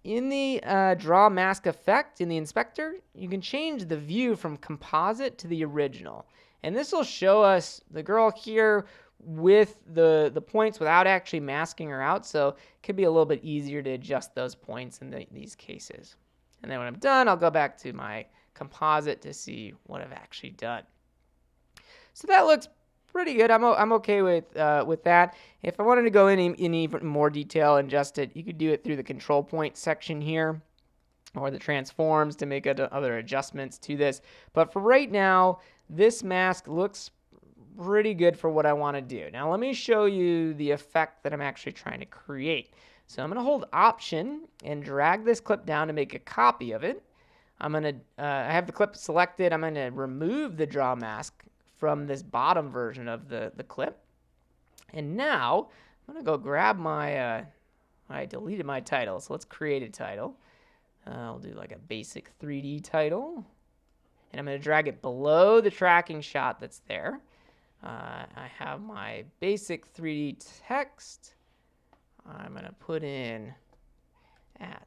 in the Draw Mask effect in the inspector, you can change the view from composite to the original. And this will show us the girl here with the points without actually masking her out. So it could be a little bit easier to adjust those points in these cases. And then when I'm done, I'll go back to my composite to see what I've actually done. So that looks pretty good. I'm okay with that. If I wanted to go in even more detail and adjust it, you could do it through the control point section here, or the transforms to make other adjustments to this. But for right now, this mask looks pretty good for what I want to do. Now let me show you the effect that I'm actually trying to create. So I'm going to hold Option and drag this clip down to make a copy of it. I'm going to, I have the clip selected. I'm going to remove the draw mask from this bottom version of the clip. And now I'm going to go grab my, I deleted my title. So let's create a title. I'll do like a basic 3D title. And I'm going to drag it below the tracking shot that's there. I have my basic 3D text. I'm going to put in at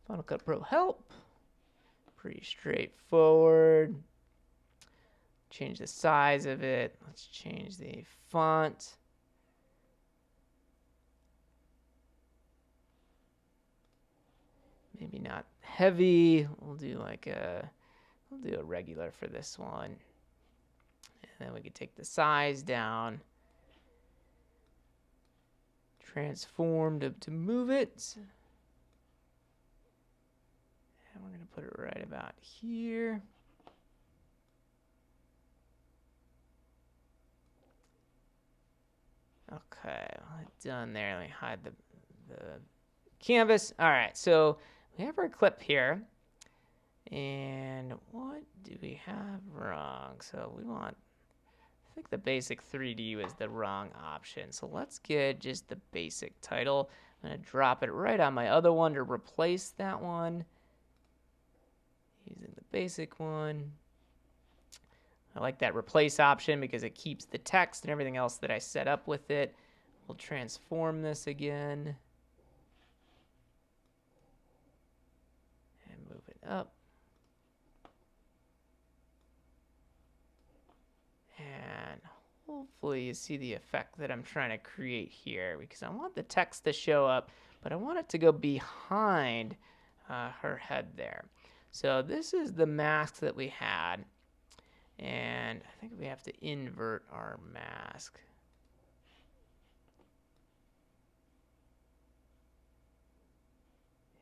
Final Cut Pro Help. Pretty straightforward. Change the size of it. Let's change the font. Maybe not heavy. We'll do a regular for this one. And then we could take the size down. Transform to move it. And we're going to put it right about here. Okay, well, done there. Let me hide the canvas. All right, so we have our clip here. And what do we have wrong? So we want, I think the basic 3D was the wrong option. So let's get just the basic title. I'm going to drop it right on my other one to replace that one. Using the basic one. I like that replace option because it keeps the text and everything else that I set up with it. We'll transform this again. And move it up. And hopefully you see the effect that I'm trying to create here, because I want the text to show up, but I want it to go behind her head there. So this is the mask that we had. And I think we have to invert our mask.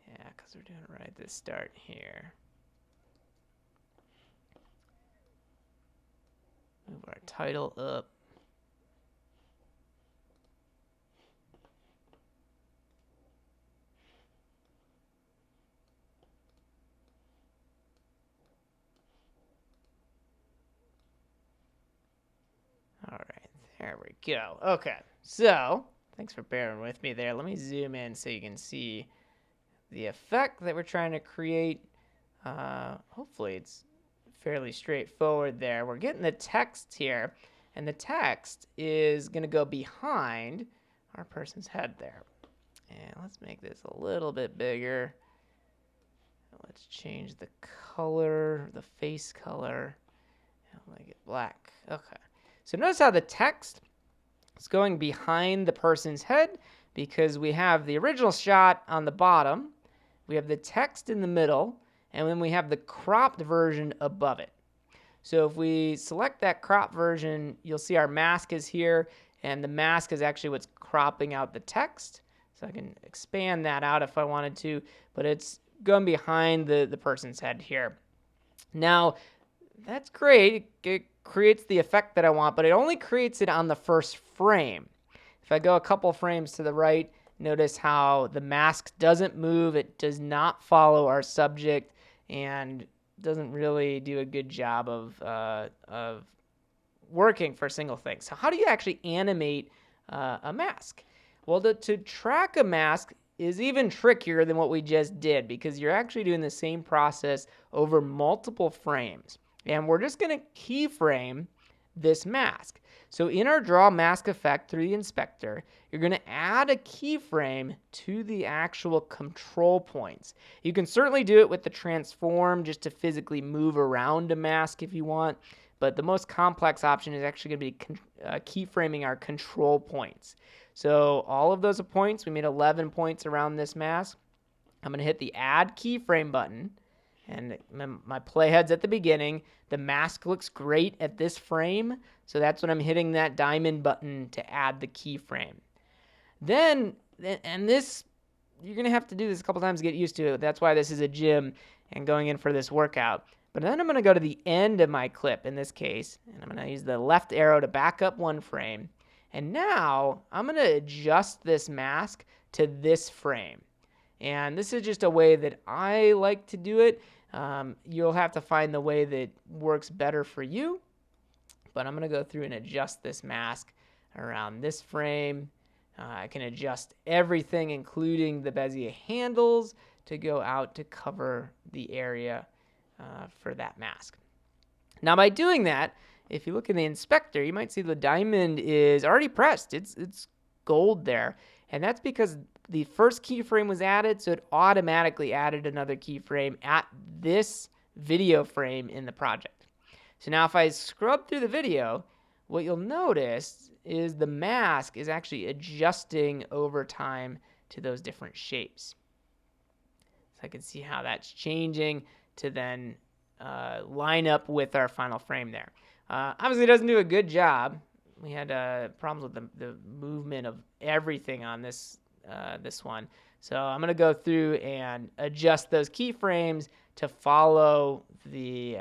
Yeah, because we're doing it right at the start here. Move our title up. All right, there we go. Okay, so thanks for bearing with me there. Let me zoom in so you can see the effect that we're trying to create. Hopefully it's fairly straightforward there. We're getting the text here, and the text is going to go behind our person's head there. And let's make this a little bit bigger. Let's change the color, the face color. I'll make it black. Okay. So notice how the text is going behind the person's head, because we have the original shot on the bottom, we have the text in the middle, and then we have the cropped version above it. So if we select that cropped version, you'll see our mask is here, and the mask is actually what's cropping out the text. So I can expand that out if I wanted to, but it's going behind the person's head here. Now, that's great. It creates the effect that I want, but it only creates it on the first frame. If I go a couple frames to the right, notice how the mask doesn't move. It does not follow our subject and doesn't really do a good job of working for a single thing. So how do you actually animate a mask? Well, to track a mask is even trickier than what we just did, because you're actually doing the same process over multiple frames. And we're just going to keyframe this mask. So in our draw mask effect through the inspector, you're going to add a keyframe to the actual control points. You can certainly do it with the transform just to physically move around a mask if you want, but the most complex option is actually going to be keyframing our control points. So all of those points, we made 11 points around this mask. I'm going to hit the add keyframe button. And my playhead's at the beginning. The mask looks great at this frame, so that's when I'm hitting that diamond button to add the keyframe. Then, and this, you're going to have to do this a couple times to get used to it. That's why this is a gym and going in for this workout. But then I'm going to go to the end of my clip in this case, and I'm going to use the left arrow to back up one frame. And now I'm going to adjust this mask to this frame. And this is just a way that I like to do it. You'll have to find the way that works better for you. But I'm going to go through and adjust this mask around this frame. I can adjust everything, including the Bezier handles, to go out to cover the area for that mask. Now, by doing that, if you look in the inspector, you might see the diamond is already pressed. It's gold there. And that's because the first keyframe was added, so it automatically added another keyframe at this video frame in the project. So now if I scrub through the video, what you'll notice is the mask is actually adjusting over time to those different shapes. So I can see how that's changing to then line up with our final frame there. Obviously, it doesn't do a good job. We had problems with the movement of everything on this one. So I'm going to go through and adjust those keyframes to follow the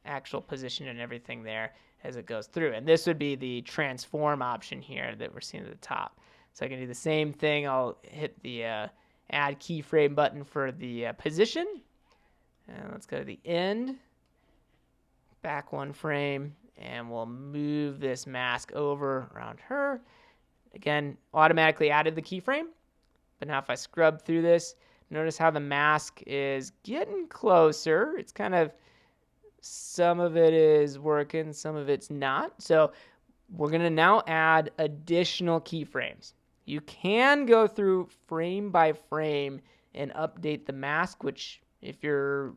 actual position and everything there as it goes through. And this would be the transform option here that we're seeing at the top. So I can do the same thing. I'll hit the add keyframe button for the position. And let's go to the end, back 1 frame, and we'll move this mask over around her. Again, automatically added the keyframe. But now if I scrub through this, notice how the mask is getting closer. It's kind of, some of it is working, some of it's not. So we're going to now add additional keyframes. You can go through frame by frame and update the mask, which if you're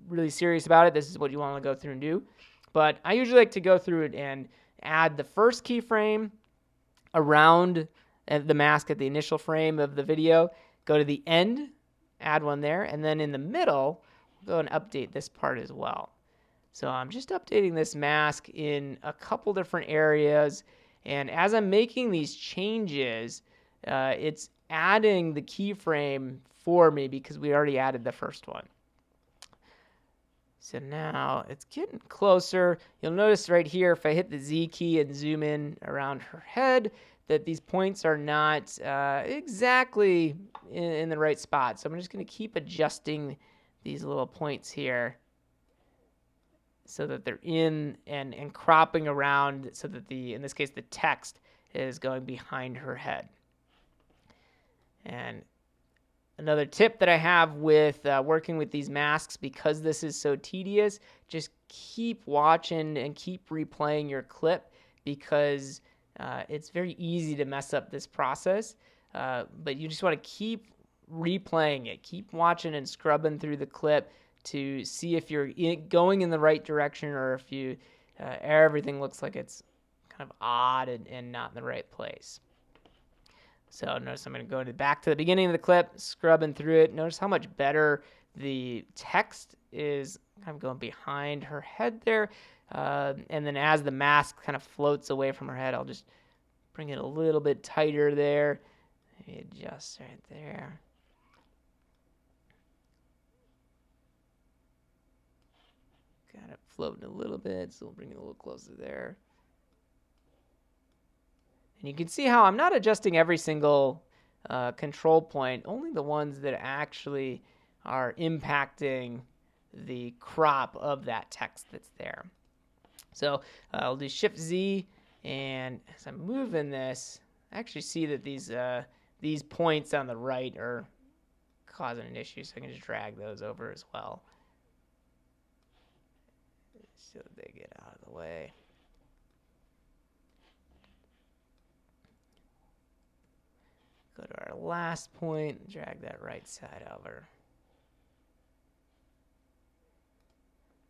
really serious about it, this is what you want to go through and do. But I usually like to go through it and add the first keyframe around the mask at the initial frame of the video, go to the end, add one there, and then in the middle, go and update this part as well. So I'm just updating this mask in a couple different areas, and as I'm making these changes, it's adding the keyframe for me because we already added the first one. So now it's getting closer. You'll notice right here, if I hit the Z key and zoom in around her head, that these points are not exactly in the right spot. So I'm just going to keep adjusting these little points here so that they're in and cropping around so that in this case, the text is going behind her head. And another tip that I have with working with these masks, because this is so tedious, just keep watching and keep replaying your clip because it's very easy to mess up this process. But you just want to keep replaying it. Keep watching and scrubbing through the clip to see if you're going in the right direction or if you everything looks like it's kind of odd and not in the right place. So notice I'm going to go back to the beginning of the clip, scrubbing through it. Notice how much better the text is kind of going behind her head there. And then as the mask kind of floats away from her head, I'll just bring it a little bit tighter there. Maybe adjust right there. Got it floating a little bit, so we'll bring it a little closer there. And you can see how I'm not adjusting every single control point, only the ones that actually are impacting the crop of that text that's there. So I'll do Shift Z, and as I'm moving this, I actually see that these points on the right are causing an issue, so I can just drag those over as well so they get out of the way. Go to our last point, drag that right side over.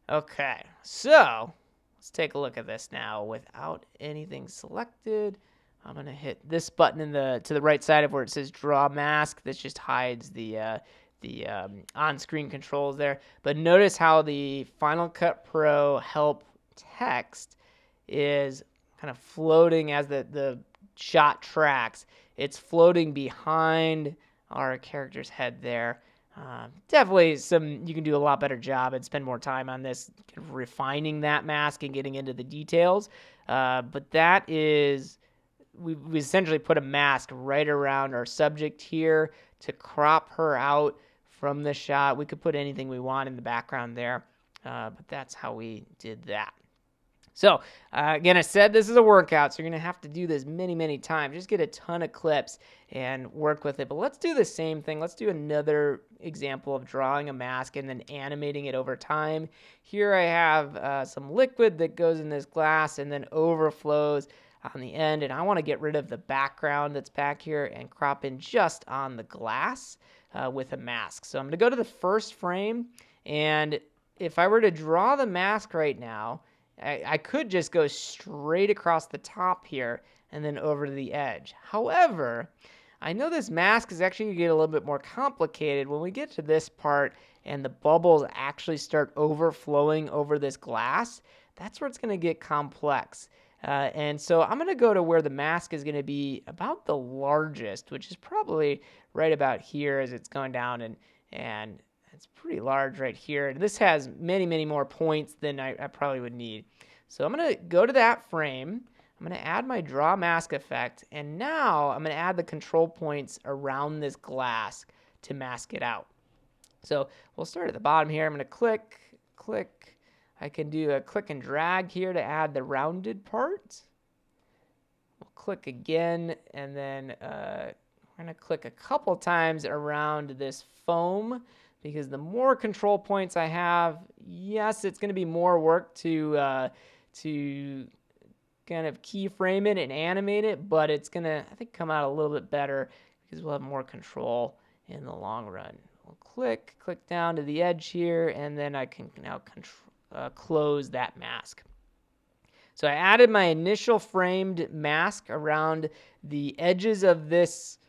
Okay, so let's take a look at this now without anything selected. I'm going to hit this button to the right side of where it says Draw Mask. This just hides the on-screen controls there. But notice how the Final Cut Pro help text is kind of floating as the shot tracks. It's floating behind our character's head there. Definitely you can do a lot better job and spend more time on this, kind of refining that mask and getting into the details. But that is, we essentially put a mask right around our subject here to crop her out from the shot. We could put anything we want in the background there, but that's how we did that. So, again, I said this is a workout, so you're going to have to do this many, many times. Just get a ton of clips and work with it. But let's do the same thing. Let's do another example of drawing a mask and then animating it over time. Here I have some liquid that goes in this glass and then overflows on the end. And I want to get rid of the background that's back here and crop in just on the glass with a mask. So I'm going to go to the first frame. And if I were to draw the mask right now, I could just go straight across the top here and then over to the edge. However, I know this mask is actually going to get a little bit more complicated when we get to this part and the bubbles actually start overflowing over this glass. That's where it's going to get complex. And so I'm going to go to where the mask is going to be about the largest, which is probably right about here as it's going down, and it's pretty large right here. And this has many, many more points than I probably would need. So I'm going to go to that frame. I'm going to add my draw mask effect, and now I'm going to add the control points around this glass to mask it out. So we'll start at the bottom here. I'm going to click. I can do a click and drag here to add the rounded part. We'll click again, and then we're going to click a couple times around this foam, because the more control points I have, yes, it's going to be more work to kind of keyframe it and animate it, but it's going to, I think, come out a little bit better because we'll have more control in the long run. We'll click down to the edge here, and then I can now close that mask. So I added my initial framed mask around the edges of this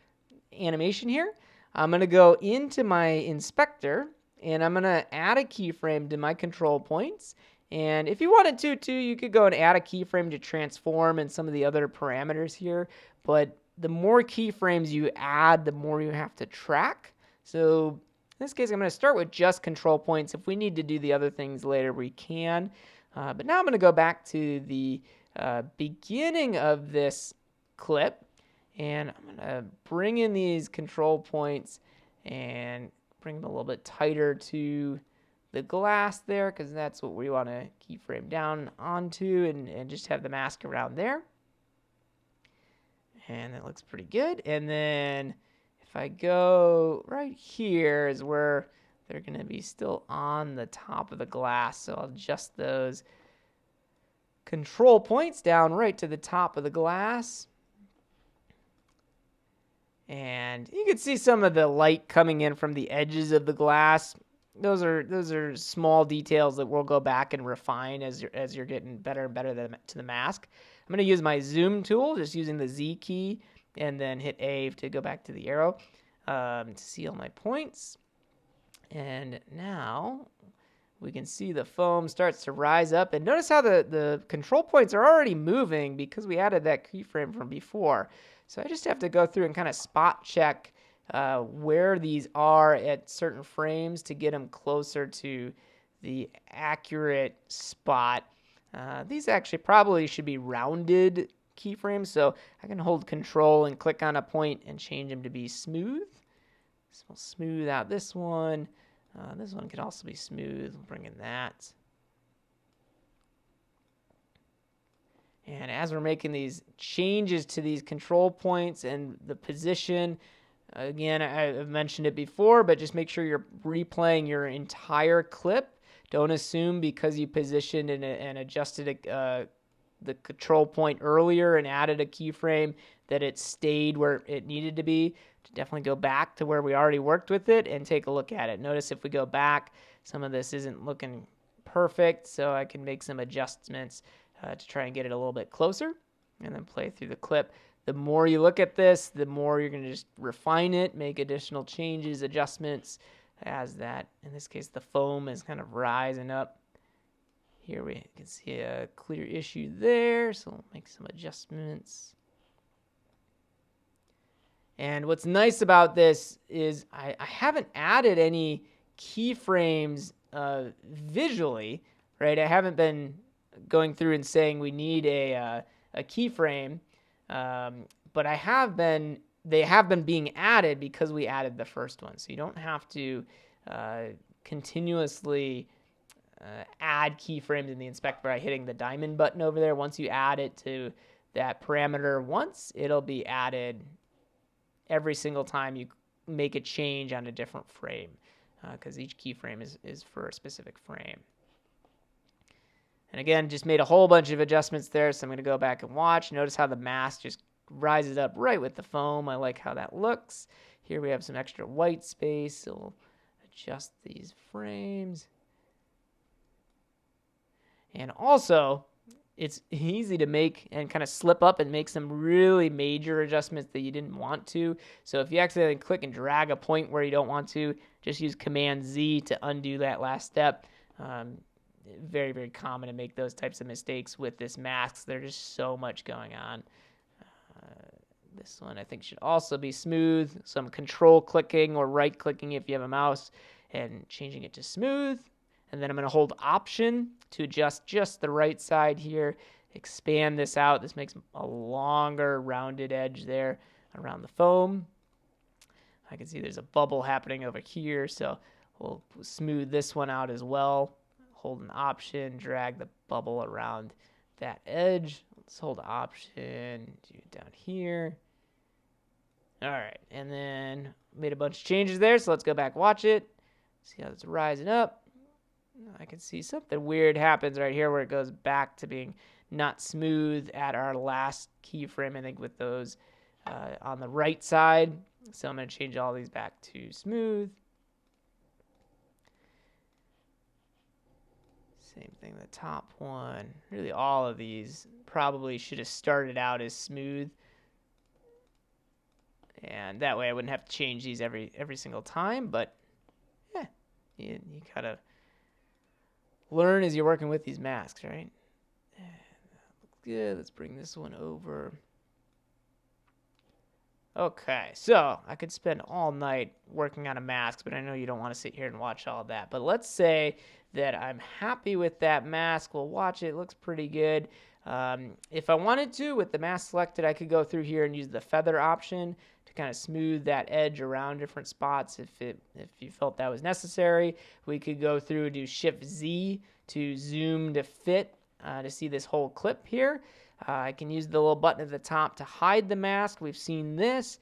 animation here. I'm going to go into my inspector, and I'm going to add a keyframe to my control points. And if you wanted to, too, you could go and add a keyframe to transform and some of the other parameters here. But the more keyframes you add, the more you have to track. So in this case, I'm going to start with just control points. If we need to do the other things later, we can. But now I'm going to go back to the beginning of this clip. And I'm going to bring in these control points and bring them a little bit tighter to the glass there, because that's what we want to keyframe down onto, and just have the mask around there. And that looks pretty good. And then if I go right here is where they're going to be still on the top of the glass. So I'll adjust those control points down right to the top of the glass. And you can see some of the light coming in from the edges of the glass. Those are small details that we'll go back and refine as you're getting better and better to the mask. I'm going to use my zoom tool, just using the Z key, and then hit A to go back to the arrow to see all my points. And now we can see the foam starts to rise up. And notice how the control points are already moving because we added that keyframe from before. So I just have to go through and kind of spot check where these are at certain frames to get them closer to the accurate spot. These actually probably should be rounded keyframes, so I can hold control and click on a point and change them to be smooth. So we'll smooth out this one. This one can also be smooth. We'll bring in that. And as we're making these changes to these control points and the position, again, I've mentioned it before, but just make sure you're replaying your entire clip. Don't assume because you positioned and adjusted the control point earlier and added a keyframe that it stayed where it needed to be. Definitely go back to where we already worked with it and take a look at it. Notice if we go back, some of this isn't looking perfect, so I can make some adjustments to try and get it a little bit closer and then play through the clip. The more you look at this, the more you're going to just refine it, make additional changes, adjustments as that, in this case, the foam is kind of rising up. Here we can see a clear issue there, so we'll make some adjustments. And what's nice about this is I haven't added any keyframes visually, right? I haven't been going through and saying we need a keyframe, but they have been being added because we added the first one. So you don't have to continuously add keyframes in the inspector by hitting the diamond button over there. Once you add it to that parameter once, it'll be added every single time you make a change on a different frame, because each keyframe is for a specific frame. And again, just made a whole bunch of adjustments there, so I'm going to go back and watch. Notice how the mask just rises up right with the foam. I like how that looks. Here we have some extra white space, so we'll adjust these frames. And also, it's easy to make and kind of slip up and make some really major adjustments that you didn't want to. So if you accidentally click and drag a point where you don't want to, just use Command Z to undo that last step. Very, very common to make those types of mistakes with this mask. There's just so much going on. This one I think should also be smooth. Some control clicking or right clicking if you have a mouse and changing it to smooth. And then I'm going to hold Option to adjust just the right side here expand this out. This makes a longer rounded edge there around the foam. I can see there's a bubble happening over here, so we'll smooth this one out as well. Hold an Option, drag the bubble around that edge. Let's hold Option, do it down here. All right, and then made a bunch of changes there, so let's go back, watch it. See how it's rising up. I can see something weird happens right here where it goes back to being not smooth at our last keyframe, I think, with those on the right side. So I'm going to change all these back to smooth. Same thing, the top one. Really, all of these probably should have started out as smooth. And that way I wouldn't have to change these every single time. But, yeah, you kind of learn as you're working with these masks, right? Looks good. Let's bring this one over. Okay, so I could spend all night working on a mask, but I know you don't want to sit here and watch all that. But let's say that I'm happy with that mask. We'll watch it. It looks pretty good. If I wanted to, with the mask selected, I could go through here and use the feather option to kind of smooth that edge around different spots if you felt that was necessary. We could go through and do Shift Z to zoom to fit to see this whole clip here. I can use the little button at the top to hide the mask. We've seen this.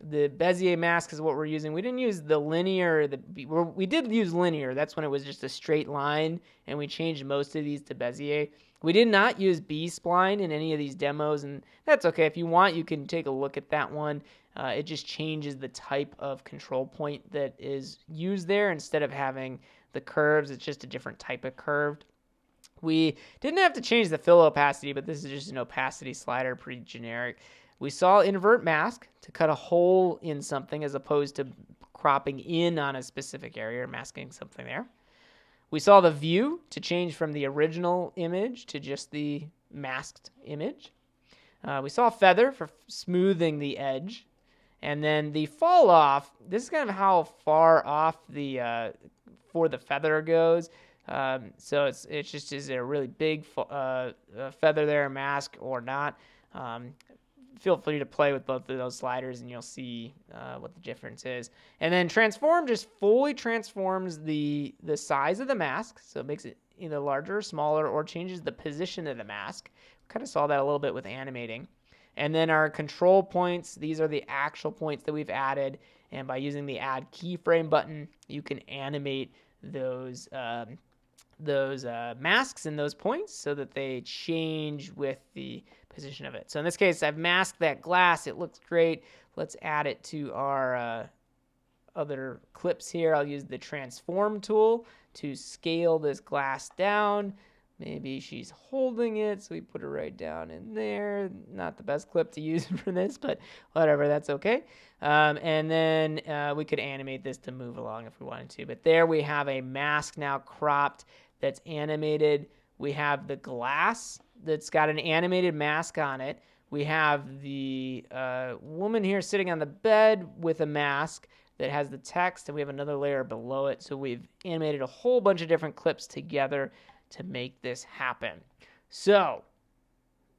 The Bezier mask is what we're using. We didn't use the linear. We did use linear. That's when it was just a straight line, and we changed most of these to Bezier. We did not use B-spline in any of these demos, and that's okay. If you want, you can take a look at that one. It just changes the type of control point that is used there. Instead of having the curves, it's just a different type of curved. We didn't have to change the fill opacity, but this is just an opacity slider, pretty generic. We saw invert mask to cut a hole in something as opposed to cropping in on a specific area or masking something there. We saw the view to change from the original image to just the masked image. We saw feather for smoothing the edge. And then the fall off, this is kind of how far off the for the feather goes. So it's just, is it a really big feather there, mask or not? Feel free to play with both of those sliders and you'll see what the difference is. And then transform just fully transforms the size of the mask. So it makes it either larger or smaller or changes the position of the mask. We kind of saw that a little bit with animating. And then our control points, these are the actual points that we've added. And by using the add keyframe button, you can animate those masks and those points so that they change with the position of it. So in this case, I've masked that glass. It looks great. Let's add it to our other clips here. I'll use the transform tool to scale this glass down. Maybe she's holding it, so we put her right down in there. Not the best clip to use for this, but whatever, that's okay. And then we could animate this to move along if we wanted to. But there we have a mask now cropped that's animated. We have the glass that's got an animated mask on it. We have the woman here sitting on the bed with a mask that has the text, and we have another layer below it. So we've animated a whole bunch of different clips together to make this happen. So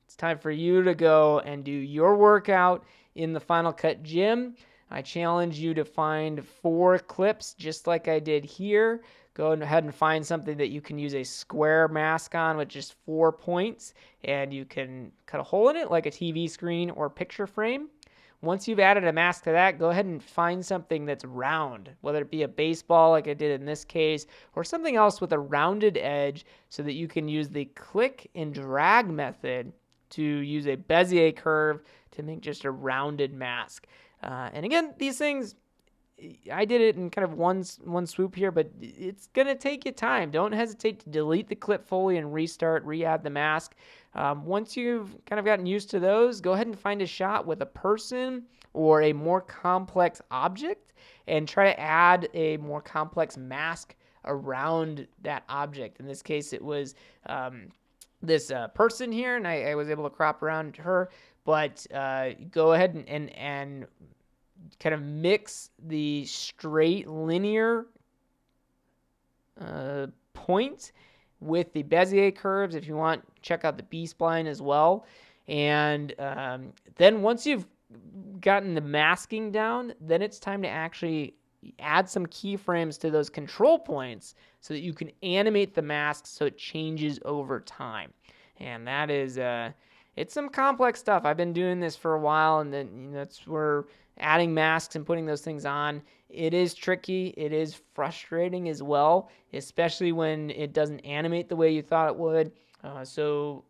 it's time for you to go and do your workout in the Final Cut gym. I challenge you to find 4 clips just like I did here. Go ahead and find something that you can use a square mask on with just 4 points, and you can cut a hole in it like a TV screen or picture frame. Once you've added a mask to that, go ahead and find something that's round, whether it be a baseball like I did in this case, or something else with a rounded edge so that you can use the click and drag method to use a Bezier curve to make just a rounded mask. And again, these things, I did it in kind of one swoop here, but it's going to take you time. Don't hesitate to delete the clip fully and restart, re-add the mask. Once you've kind of gotten used to those, go ahead and find a shot with a person or a more complex object and try to add a more complex mask around that object. In this case, it was this person here, and I was able to crop around her, but go ahead and kind of mix the straight linear point with the Bezier curves. If you want, check out the B-spline as well. And then once you've gotten the masking down, then it's time to actually add some keyframes to those control points so that you can animate the mask so it changes over time. And that is, it's some complex stuff. I've been doing this for a while, and then that's where adding masks and putting those things on, it is tricky. It is frustrating as well, especially when it doesn't animate the way you thought it would. So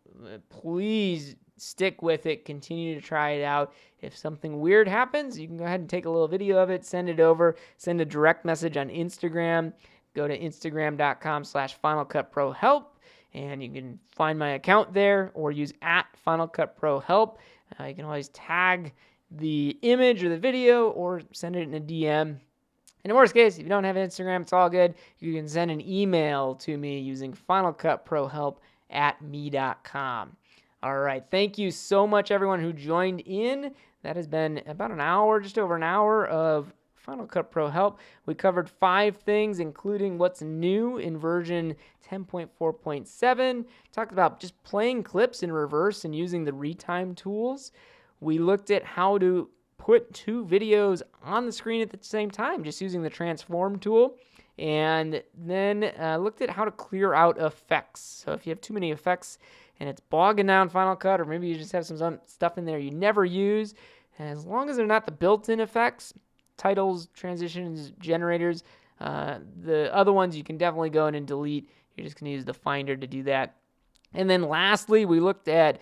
please stick with it. Continue to try it out. If something weird happens, you can go ahead and take a little video of it, send it over, send a direct message on Instagram. Go to instagram.com/FinalCutProHelp, and you can find my account there or use @FinalCutProHelp. You can always tag the image or the video or send it in a DM. In the worst case, if you don't have Instagram, it's all good. You can send an email to me using finalcutprohelp@me.com. All right. Thank you so much, everyone who joined in. That has been about an hour, just over an hour of Final Cut Pro Help. We covered 5 things, including what's new in version 10.4.7. Talked about just playing clips in reverse and using the retime tools. We looked at how to put 2 videos on the screen at the same time, just using the transform tool. And then looked at how to clear out effects. So if you have too many effects and it's bogging down Final Cut, or maybe you just have some stuff in there you never use, as long as they're not the built-in effects, titles, transitions, generators, the other ones you can definitely go in and delete. You're just going to use the Finder to do that. And then lastly, we looked at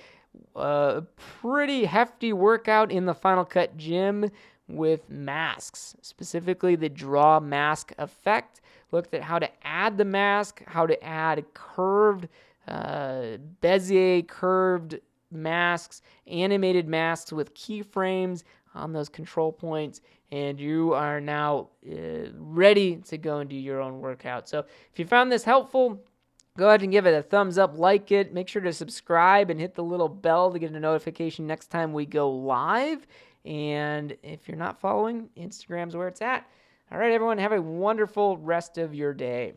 a pretty hefty workout in the Final Cut gym with masks, specifically the draw mask effect. Looked at how to add the mask, how to add curved, Bezier curved masks, animated masks with keyframes on those control points, and you are now ready to go and do your own workout. So if you found this helpful, go ahead and give it a thumbs up, like it. Make sure to subscribe and hit the little bell to get a notification next time we go live. And if you're not following, Instagram's where it's at. All right, everyone, have a wonderful rest of your day.